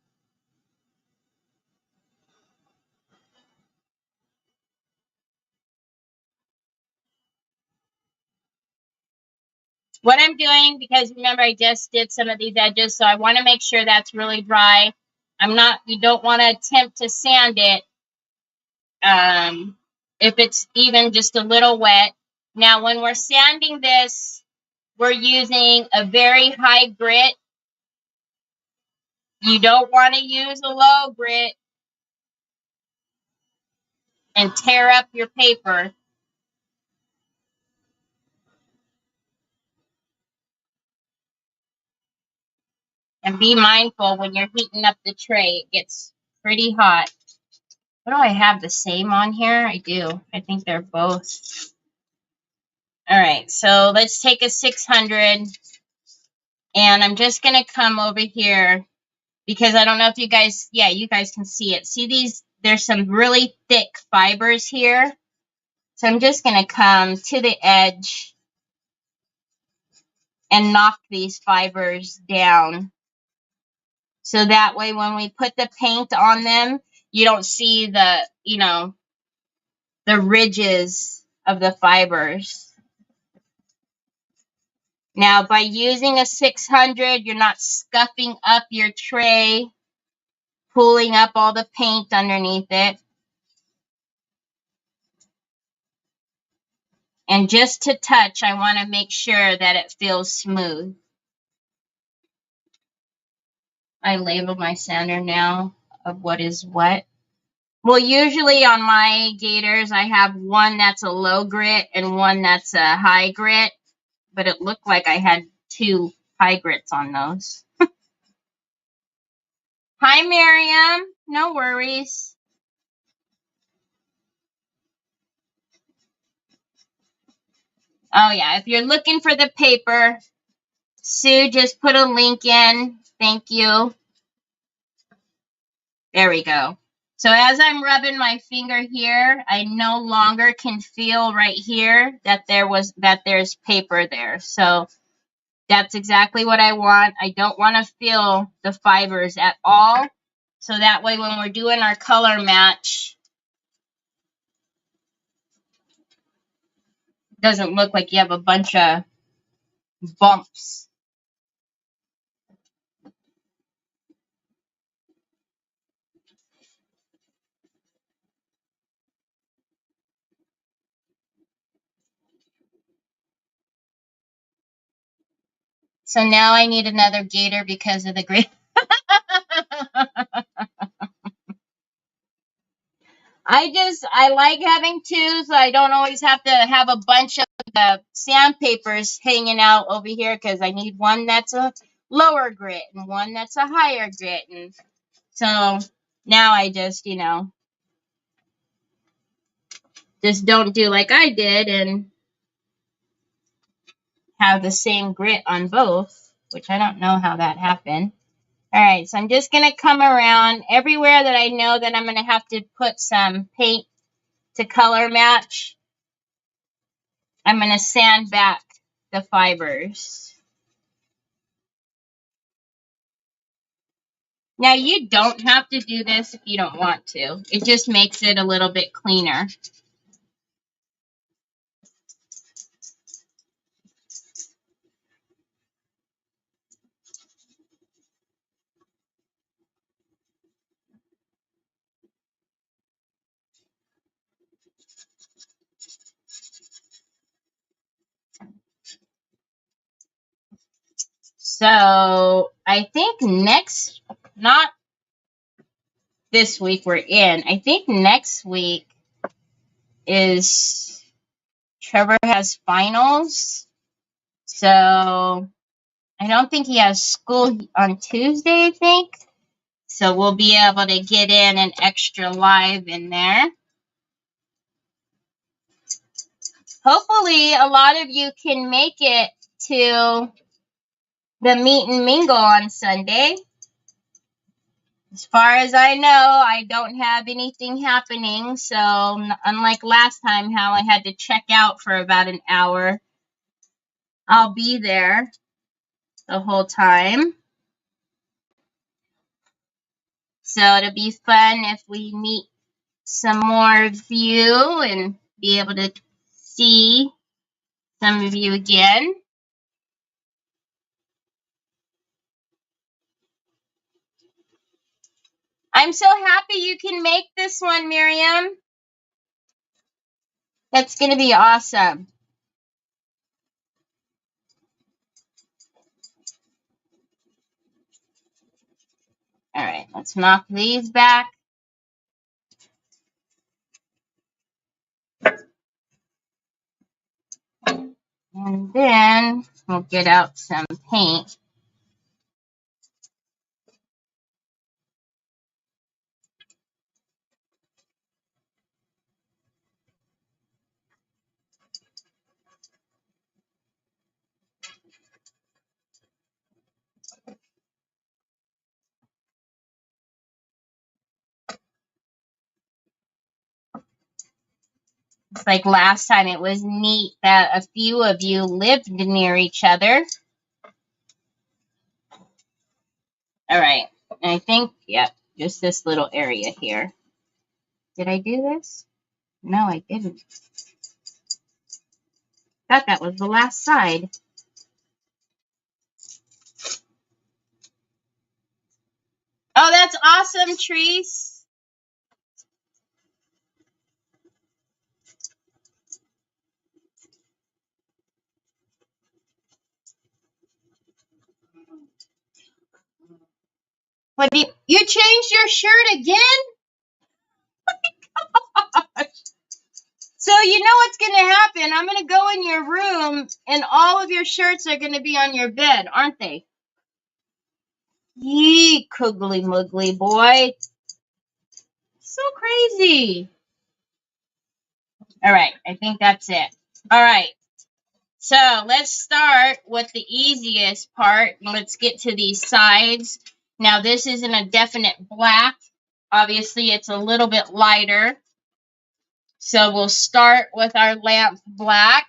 What I'm doing, because remember I just did some of these edges, so I want to make sure that's really dry. You don't want to attempt to sand it if it's even just a little wet. Now, when we're sanding this, we're using a very high grit. You don't want to use a low grit and tear up your paper. And be mindful when you're heating up the tray, it gets pretty hot. What do I have the same on here? I do. I think they're both. All right, so let's take a 600. And I'm just going to come over here because I don't know if you guys, yeah, you guys can see it. See these? There's some really thick fibers here. So I'm just going to come to the edge and knock these fibers down. So that way when we put the paint on them, you don't see the, you know, the ridges of the fibers. Now, by using a 600, you're not scuffing up your tray, pulling up all the paint underneath it. And just to touch, I want to make sure that it feels smooth. I label my sander now of what is what. Well, usually on my gators, I have one that's a low grit and one that's a high grit. But it looked like I had 2 high grits on those. Hi, Miriam. No worries. Oh, yeah. If you're looking for the paper, Sue just put a link in. Thank you. There we go. So as I'm rubbing my finger here, I no longer can feel right here that there's paper there. So that's exactly what I want. I don't want to feel the fibers at all. So that way when we're doing our color match, it doesn't look like you have a bunch of bumps. So now I need another gator because of the grid. I like having 2, so I don't always have to have a bunch of sandpapers hanging out over here because I need one that's a lower grit and one that's a higher grit. And so now I just, you know, just don't do like I did and have the same grit on both, which I don't know how that happened. All right, so I'm just going to come around everywhere that I know that I'm going to have to put some paint to color match. I'm going to sand back the fibers. Now, you don't have to do this if you don't want to. It just makes it a little bit cleaner. So, I think not this week we're in, I think next week is Trevor has finals. So, I don't think he has school on Tuesday, I think. So, we'll be able to get in an extra live in there. Hopefully, a lot of you can make it to the meet and mingle on Sunday. As far as I know, I don't have anything happening. So, unlike last time how I had to check out for about an hour, I'll be there the whole time. So, it'll be fun if we meet some more of you and be able to see some of you again. I'm so happy you can make this one, Miriam. That's going to be awesome. All right, let's knock these back. And then we'll get out some paint. It's like last time, it was neat that a few of you lived near each other. All right. And I think, yep, just this little area here. Did I do this? No, I didn't. Thought that was the last side. Oh, that's awesome, Treese. What did you changed your shirt again? So you know what's going to happen. I'm going to go in your room, and all of your shirts are going to be on your bed, aren't they? Yee, coogly muggly boy. So crazy. All right, I think that's it. All right, so let's start with the easiest part. Let's get to these sides. Now, this isn't a definite black. Obviously, it's a little bit lighter. So we'll start with our lamp black.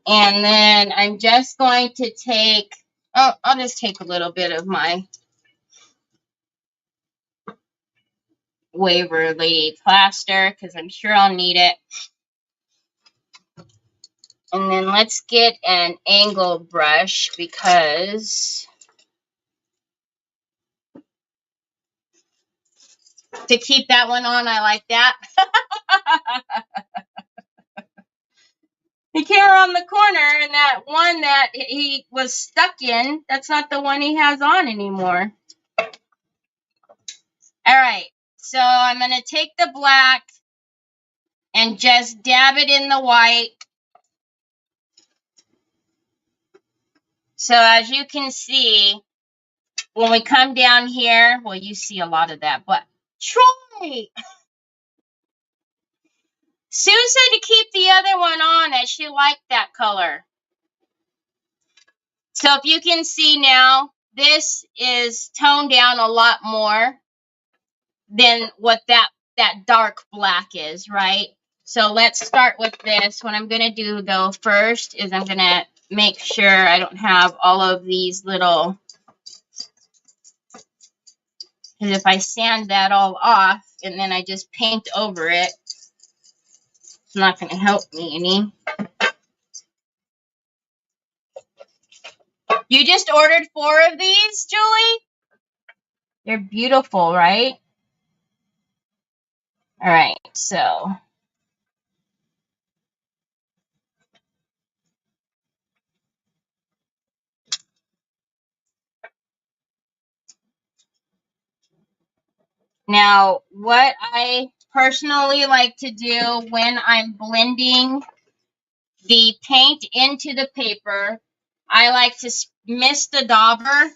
And then I'm just going to take, oh, I'll just take a little bit of my Waverly plaster because I'm sure I'll need it. And then let's get an angle brush because to keep that one on, I like that. The camera on the corner, and that one that he was stuck in, that's not the one he has on anymore. All right, so I'm going to take the black and just dab it in the white. So as you can see, when we come down here, well, you see a lot of that, but Troy! Sue said to keep the other one on as she liked that color. So if you can see now, this is toned down a lot more than what that dark black is, right? So let's start with this. What I'm going to do, though, first is I'm going to make sure I don't have all of these little, because if I sand that all off and then I just paint over it, it's not going to help me any. You just ordered 4 of these, Julie? They're beautiful, right? All right, so now what I personally like to do when I'm blending the paint into the paper, I like to mist the dauber.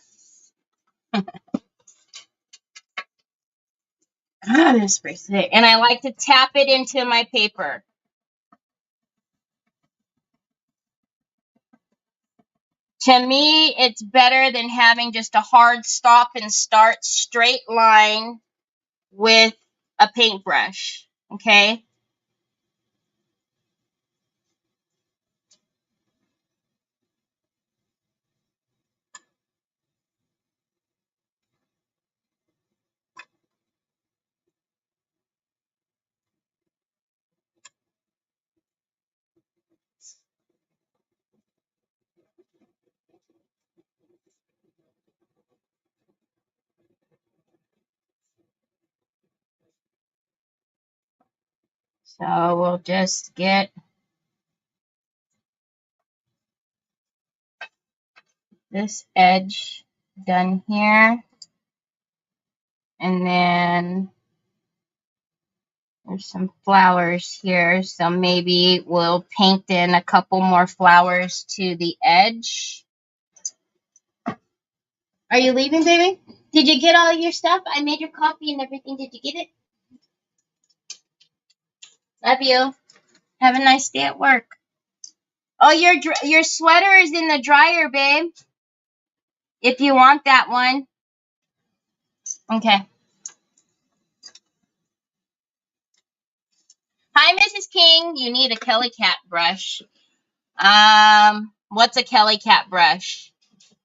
God, this sprays thick. And I like to tap it into my paper. To me, it's better than having just a hard stop and start straight line with a paintbrush. Okay? So we'll just get this edge done here. And then there's some flowers here. So maybe we'll paint in a couple more flowers to the edge. Are you leaving, baby? Did you get all your stuff? I made your coffee and everything. Did you get it? Love you. Have a nice day at work. Oh, your sweater is in the dryer, babe. If you want that one. Okay. Hi, Mrs. King. You need a Kelly Cat brush. What's a Kelly Cat brush?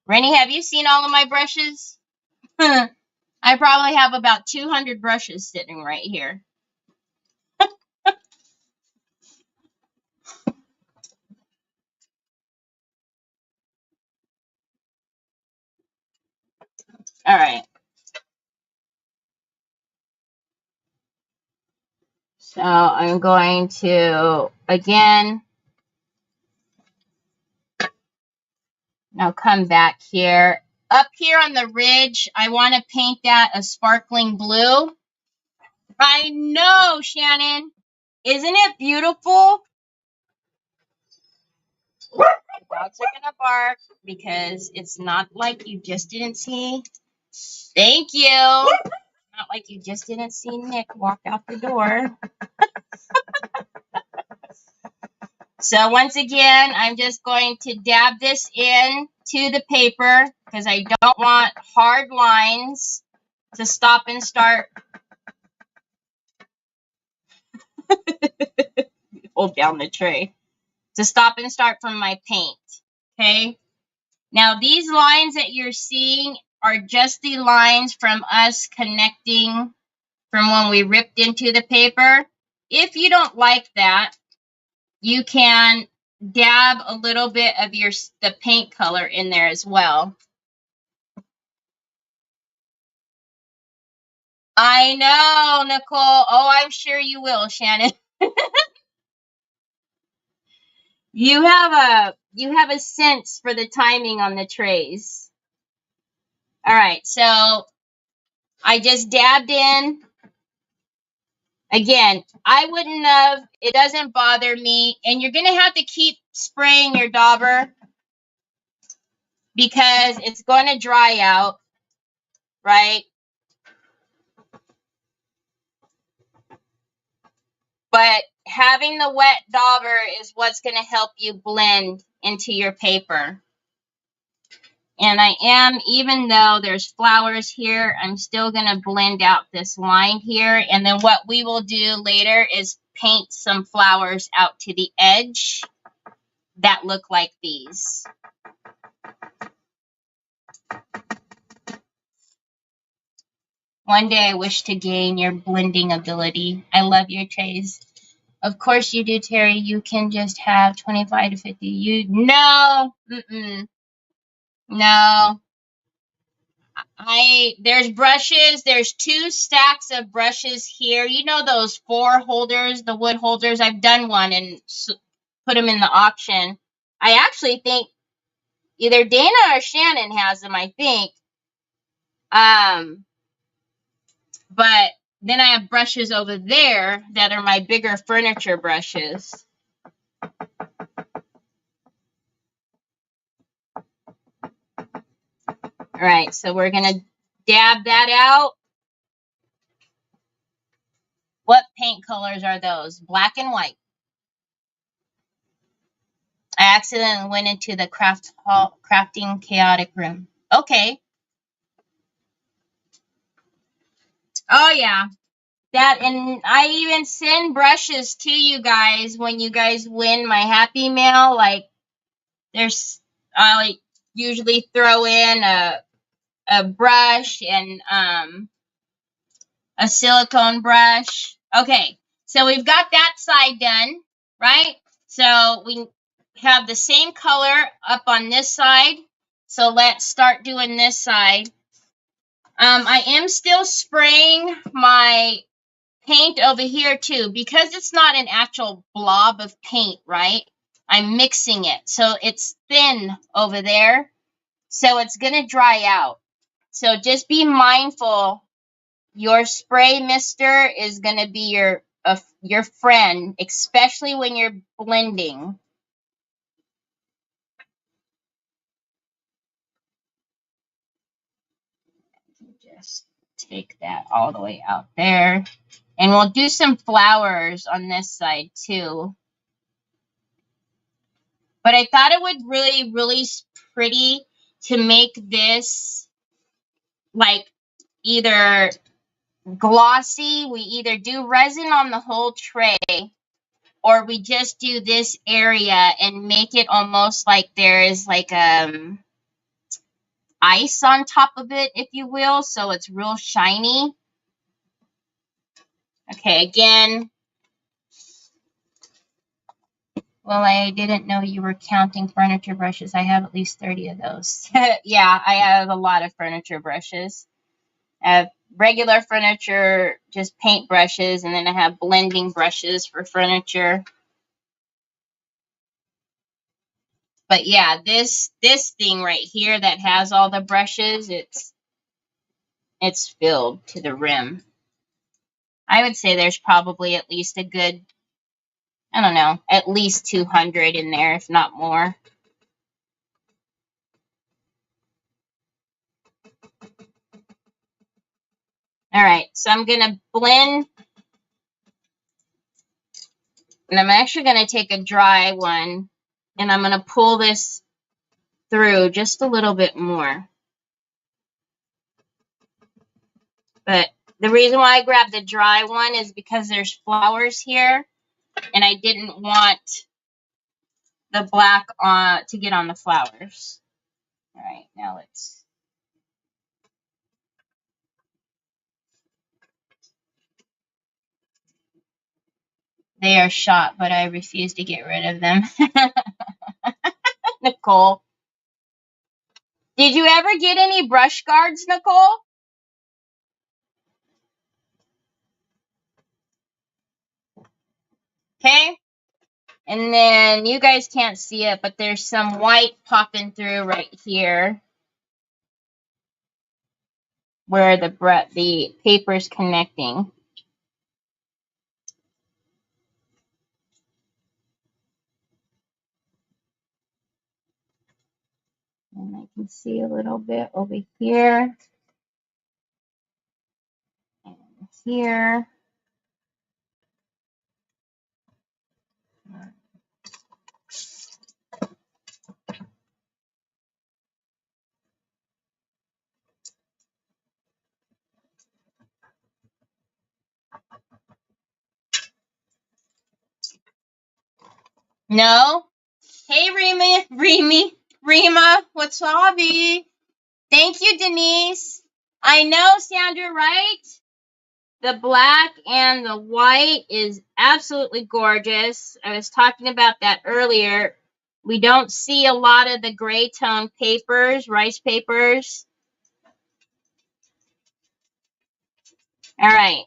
Rennie, have you seen all of my brushes? I probably have about 200 brushes sitting right here. All right. So I'm going to, again, now come back here. Up here on the ridge, I want to paint that a sparkling blue. I know, Shannon. Isn't it beautiful? Dogs are going to bark because it's not like you just didn't see. Thank you. Not like you just didn't see Nick walk out the door. So once again, I'm just going to dab this in to the paper because I don't want hard lines to stop and start. Hold down the tray. To stop and start from my paint. Okay. Now these lines that you're seeing are just the lines from us connecting from when we ripped into the paper. If you don't like that, you can dab a little bit of the paint color in there as well. I know, Nicole. Oh, I'm sure you will, Shannon. You have a sense for the timing on the trays. All right, so I just dabbed in. Again, I wouldn't have, it doesn't bother me. And you're going to have to keep spraying your dauber because it's going to dry out, right? But having the wet dauber is what's going to help you blend into your paper. And I am, even though there's flowers here, I'm still going to blend out this line here. And then what we will do later is paint some flowers out to the edge that look like these. One day I wish to gain your blending ability. I love your trays. Of course you do, Terry. You can just have 25 to 50. No. No. There's brushes. There's 2 stacks of brushes here. You know those 4 holders, the wood holders? I've done one and put them in the auction. I actually think either Dana or Shannon has them, I think. But then I have brushes over there that are my bigger furniture brushes. All right, so we're going to dab that out. What paint colors are those? Black and white. I accidentally went into the crafting chaotic room. Okay. Oh, yeah. That, and I even send brushes to you guys when you guys win my Happy Mail. Like, I usually throw in a brush and a silicone brush. Okay, so we've got that side done, right? So we have the same color up on this side. So let's start doing this side. I am still spraying my paint over here too, because it's not an actual blob of paint, right? I'm mixing it. So it's thin over there. So it's going to dry out. So just be mindful. Your spray mister is going to be your friend, especially when you're blending. Just take that all the way out there. And we'll do some flowers on this side too. But I thought it would really pretty to make this like either glossy. We either do resin on the whole tray, or we just do this area and make it almost like there is like ice on top of it, if you will, so it's real shiny. Okay, again. Well, I didn't know you were counting furniture brushes. I have at least 30 of those. Yeah, I have a lot of furniture brushes. I have regular furniture, just paint brushes, and then I have blending brushes for furniture. But yeah, this thing right here that has all the brushes, it's filled to the rim. I would say there's probably at least a good, I don't know, at least 200 in there, if not more. All right, so I'm going to blend, and I'm actually going to take a dry one, and I'm going to pull this through just a little bit more. But the reason why I grabbed the dry one is because there's flowers here, and I didn't want the black to get on the flowers. All right, now let's... They are shot, but I refuse to get rid of them. Nicole. Did you ever get any brush guards, Nicole? Okay. And then you guys can't see it, but there's some white popping through right here where the paper's connecting. And I can see a little bit over here and here. No? Hey, Rima, what's hobby? Thank you, Denise. I know, Sandra, right? The black and the white is absolutely gorgeous. I was talking about that earlier. We don't see a lot of the gray tone papers, rice papers. All right.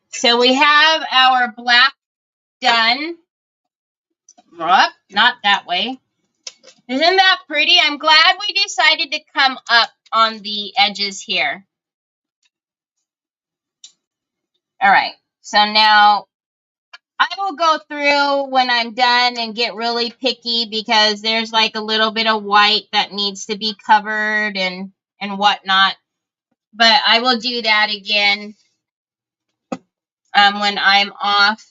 So we have our black done. Up, not that way. Isn't that pretty? I'm glad we decided to come up on the edges here. All right. So now I will go through when I'm done and get really picky because there's like a little bit of white that needs to be covered and whatnot. But I will do that again when I'm off.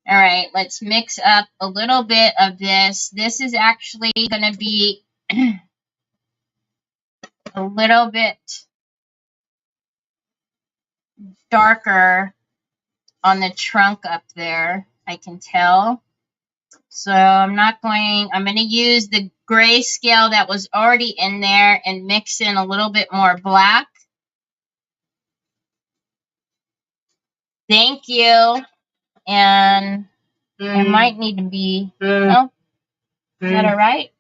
All right, let's mix up a little bit of this. This is actually going to be a little bit darker on the trunk up there, I can tell. So I'm going to use the grayscale that was already in there and mix in a little bit more black. Thank you. And I might need to be, oh, is that all right?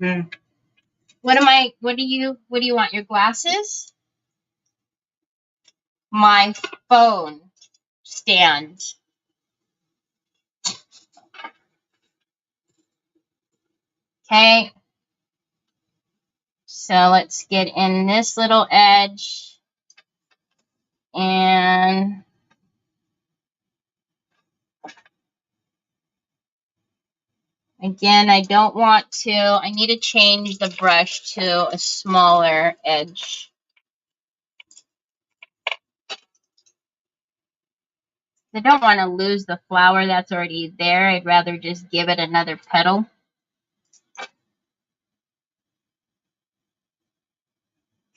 What do you want, your glasses? My phone stand. Okay. So let's get in this little edge. And again, I need to change the brush to a smaller edge. I don't want to lose the flower that's already there. I'd rather just give it another petal.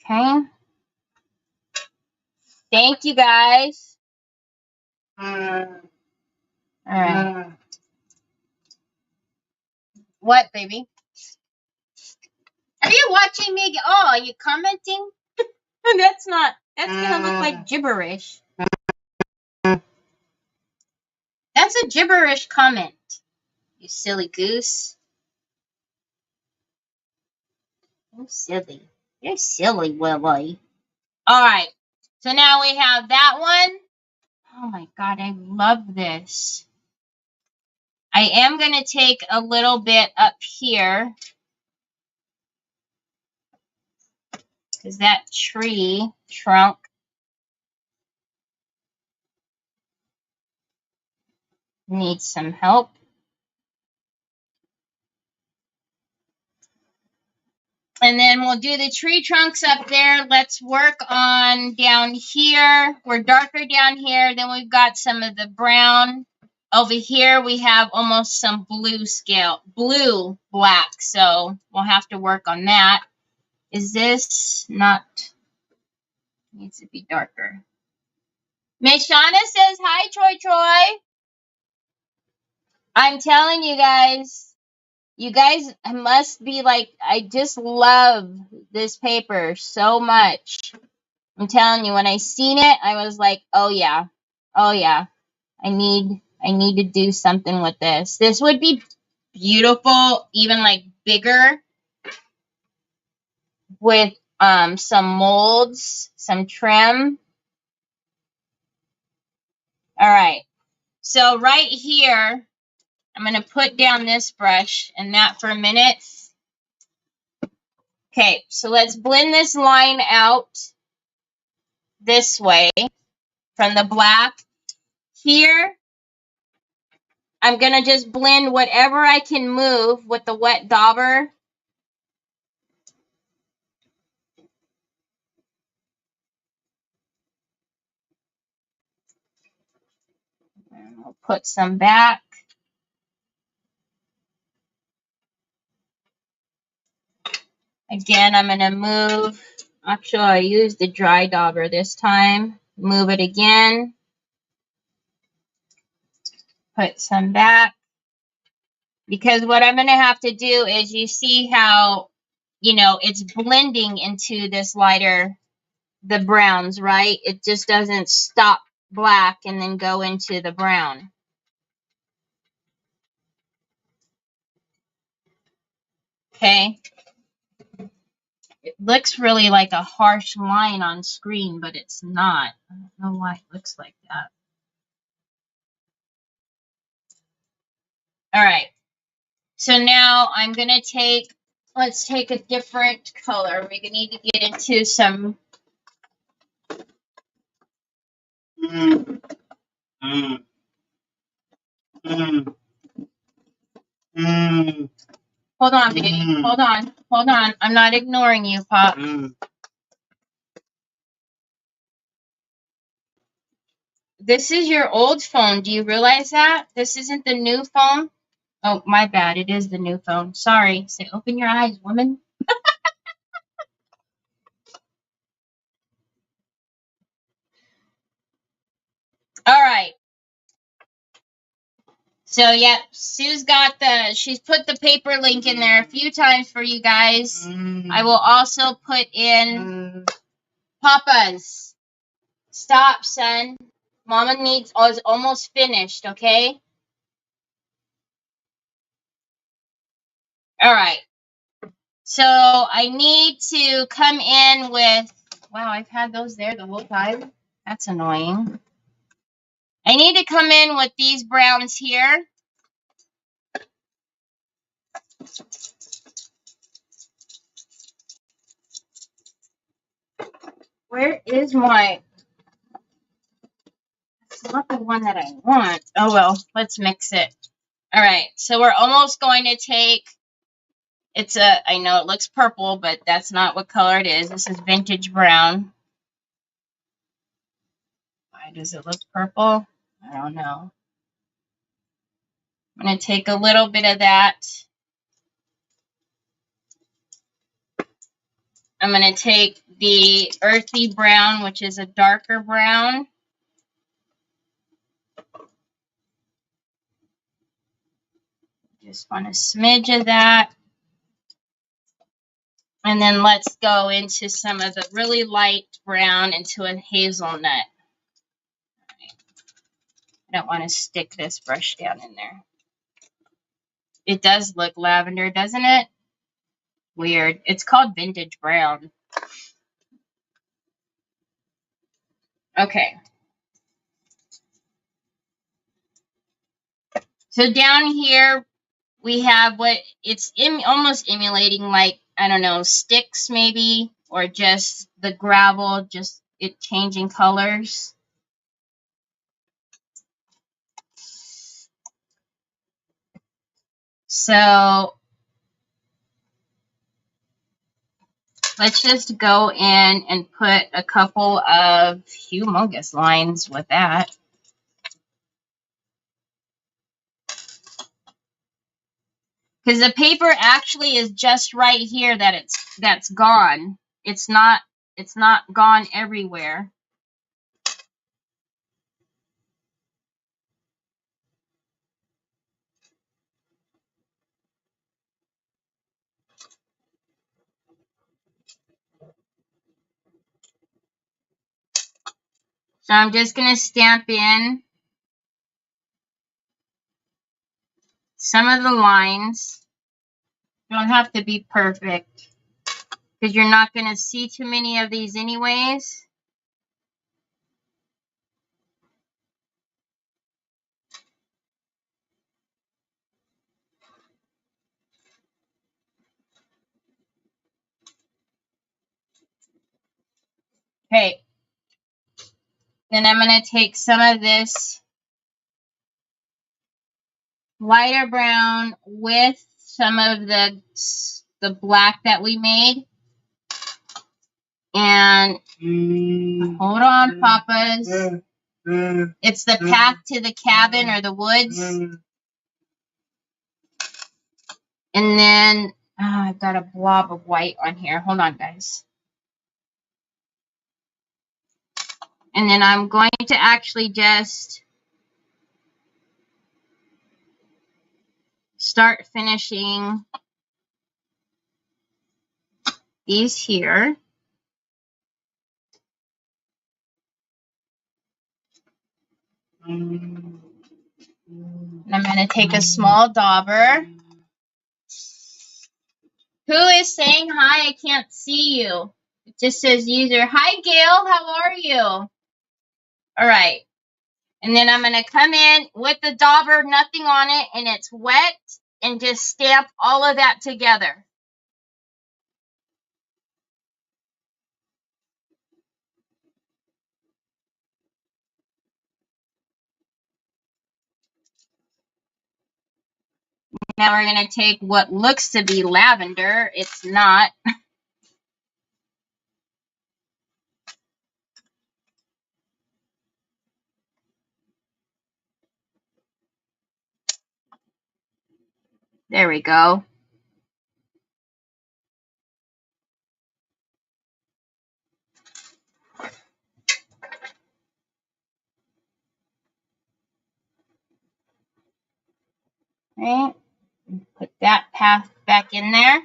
Okay. Thank you, guys. All right. What, baby? Are you watching me? Oh, are you commenting? That's gonna look like gibberish. That's a gibberish comment. You silly goose. You're silly. You're silly, Willie. Alright. So now we have that one. Oh my god, I love this. I am going to take a little bit up here. Because that tree trunk needs some help. And then we'll do the tree trunks up there. Let's work on down here. We're darker down here. Then we've got some of the brown. Over here we have almost some blue black. So we'll have to work on that. Is this not, needs to be darker. Miss Shauna says, hi, Troy. I'm telling you guys must be like, I just love this paper so much. I'm telling you, when I seen it, I was like, oh yeah, I need to do something with this. This would be beautiful, even like bigger with some molds, some trim. All right, so right here, I'm going to put down this brush and that for a minute. Okay, so let's blend this line out this way from the black. Here, I'm going to just blend whatever I can move with the wet dauber. And we'll put some back. Again, I'm going to move. Actually, I used the dry dauber this time. Move it again. Put some back. Because what I'm going to have to do is, you see how, you know, it's blending into this lighter, the browns, right? It just doesn't stop black and then go into the brown. Okay. It looks really like a harsh line on screen, but it's not. I don't know why it looks like that. All right. So now I'm going to take, let's take a different color. We're going to need to get into some. Hold on, baby. Hold on. I'm not ignoring you, Pop. This is your old phone. Do you realize that? This isn't the new phone. Oh, my bad. It is the new phone. Sorry. Say, open your eyes, woman. All right. So, yeah, Sue's got she's put the paper link in there a few times for you guys. I will also put in Papa's. Stop, son. Mama is almost finished, okay? All right. So I need to come in with, wow, I've had those there the whole time. That's annoying. I need to come in with these browns here. Where is my, it's not the one that I want. Oh, well, let's mix it. All right, so we're almost going to take, I know it looks purple, but that's not what color it is. This is vintage brown. Why does it look purple? I don't know. I'm going to take a little bit of that. I'm going to take the earthy brown, which is a darker brown. Just want a smidge of that. And then let's go into some of the really light brown into a hazelnut. I don't want to stick this brush down in there. It does look lavender, doesn't it? Weird. It's called vintage brown. Okay. So down here we have what it's almost emulating, like, I don't know, sticks maybe, or just the gravel, just it changing colors. So let's just go in and put a couple of humongous lines with that. Because the paper actually is just right here that's gone. It's not gone everywhere. So I'm just going to stamp in some of the lines. You don't have to be perfect, because you're not going to see too many of these anyways. Okay. Then I'm going to take some of this lighter brown with some of the black that we made. And hold on, Papas. It's the path to the cabin or the woods. And then I've got a blob of white on here. Hold on, guys. And then I'm going to actually just start finishing these here. And I'm going to take a small dauber. Who is saying hi? I can't see you. It just says user. Hi, Gail. How are you? All right. And then I'm going to come in with the dauber, nothing on it, and it's wet, and just stamp all of that together. Now we're going to take what looks to be lavender. It's not. There we go. Right. Put that path back in there.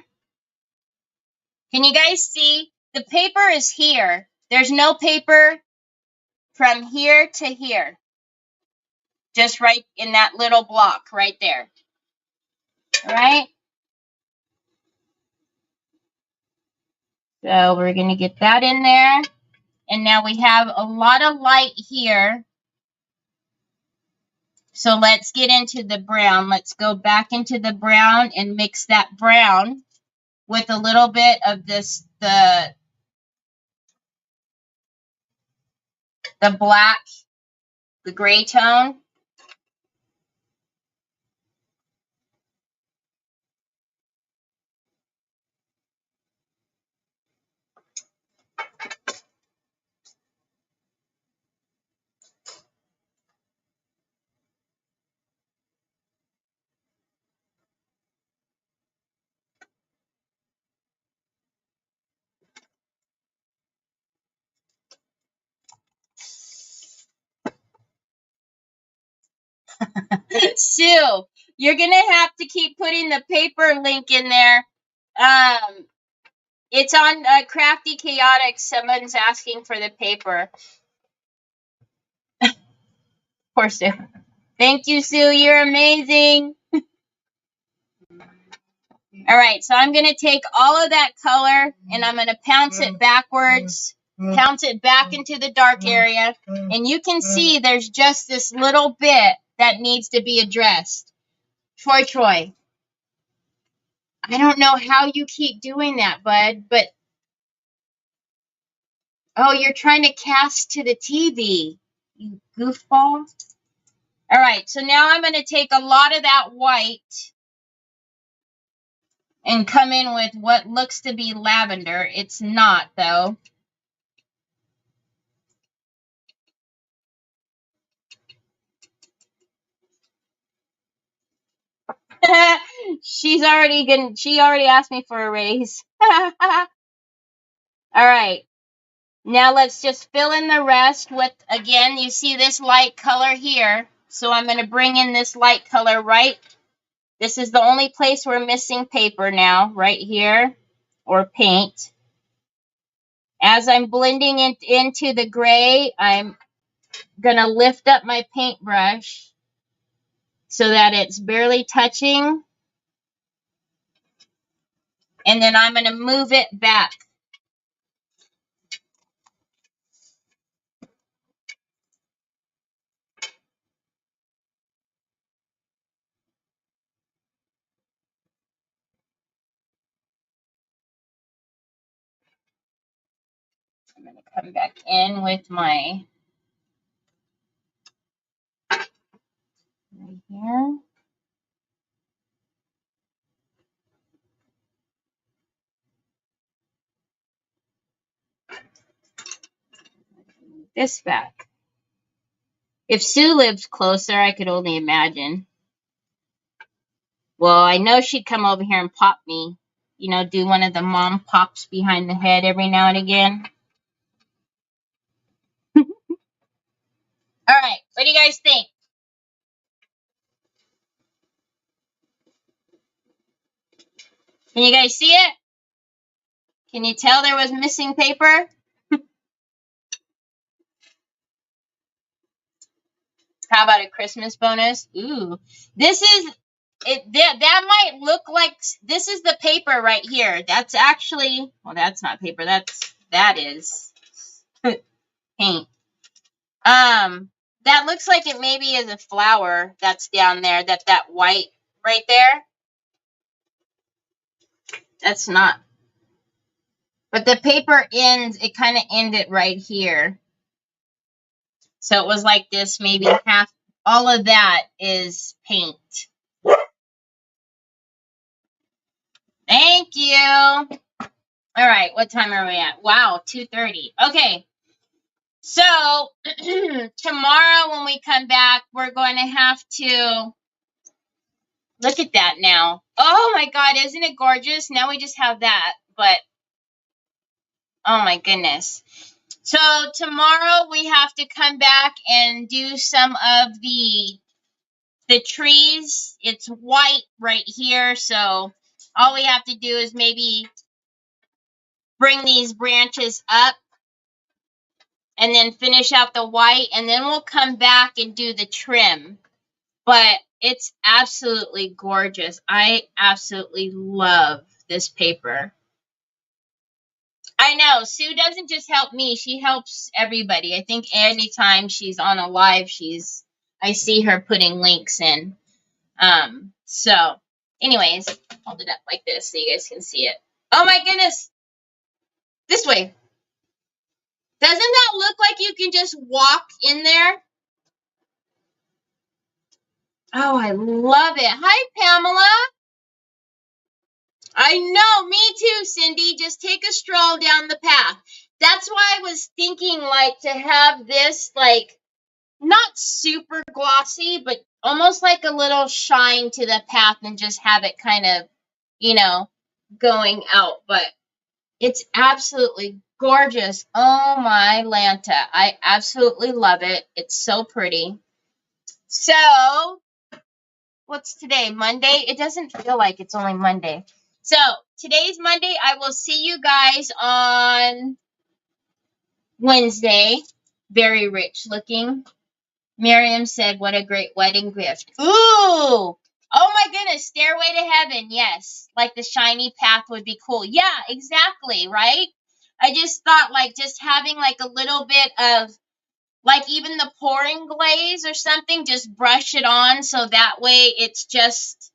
Can you guys see? The paper is here. There's no paper from here to here. Just right in that little block right there. All right. So we're going to get that in there. And now we have a lot of light here. So let's get into the brown. Let's go back into the brown and mix that brown with a little bit of this, the black, the gray tone. Sue, you're going to have to keep putting the paper link in there. It's on Crafty Chaotic. Someone's asking for the paper. Poor Sue. Thank you, Sue. You're amazing. All right, so I'm going to take all of that color and I'm going to pounce it backwards, pounce it back into the dark area. And you can see there's just this little bit that needs to be addressed. Troy, I don't know how you keep doing that, bud, but oh, you're trying to cast to the TV, you goofball. All right, so now I'm going to take a lot of that white and come in with what looks to be lavender. It's not, though. She already asked me for a raise. All right. Now let's just fill in the rest with, again, you see this light color here. So I'm going to bring in this light color right. This is the only place we're missing paper now, right here, or paint. As I'm blending it into the gray, I'm going to lift up my paintbrush so that it's barely touching. And then I'm going to move it back. I'm going to come back in with my right here. This back. If Sue lived closer, I could only imagine. Well, I know she'd come over here and pop me. You know, do one of the mom pops behind the head every now and again. All right, what do you guys think? Can you guys see it? Can you tell there was missing paper? How about a Christmas bonus? Ooh, this is it. That might look like this is the paper right here. That's actually, well, that's not paper. That is paint. That looks like it maybe is a flower that's down there. That white right there. That's not. But the paper ends. It kind of ended right here. So it was like this, maybe half. All of that is paint. Thank you. All right, what time are we at? Wow, 2:30. Okay. So tomorrow when we come back, we're going to have to look at that now. Oh my God, isn't it gorgeous? Now we just have that, but oh my goodness. So tomorrow we have to come back and do some of the trees. It's white right here, so all we have to do is maybe bring these branches up and then finish out the white, and then we'll come back and do the trim. But it's absolutely gorgeous. I absolutely love this paper. I know, Sue doesn't just help me, she helps everybody. I think anytime she's on a live, I see her putting links in. So anyways, hold it up like this so you guys can see it. Oh my goodness. This way. Doesn't that look like you can just walk in there? Oh, I love it. Hi, Pamela. I know, me too, Cindy. Just take a stroll down the path. That's why I was thinking, like, to have this, like, not super glossy, but almost like a little shine to the path and just have it kind of, you know, going out. But it's absolutely gorgeous. Oh, my Lanta. I absolutely love it. It's so pretty. So, what's today? Monday? It doesn't feel like it's only Monday. So, today's Monday. I will see you guys on Wednesday. Very rich looking. Miriam said, what a great wedding gift. Ooh! Oh my goodness, Stairway to Heaven. Yes. Like the shiny path would be cool. Yeah, exactly, right? I just thought like just having like a little bit of like even the pouring glaze or something, just brush it on so that way it's just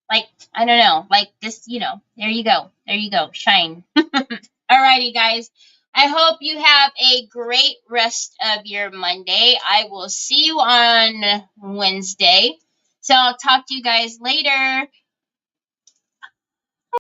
like, I don't know, like this, you know, there you go. There you go. Shine. Alrighty, guys. I hope you have a great rest of your Monday. I will see you on Wednesday. So I'll talk to you guys later.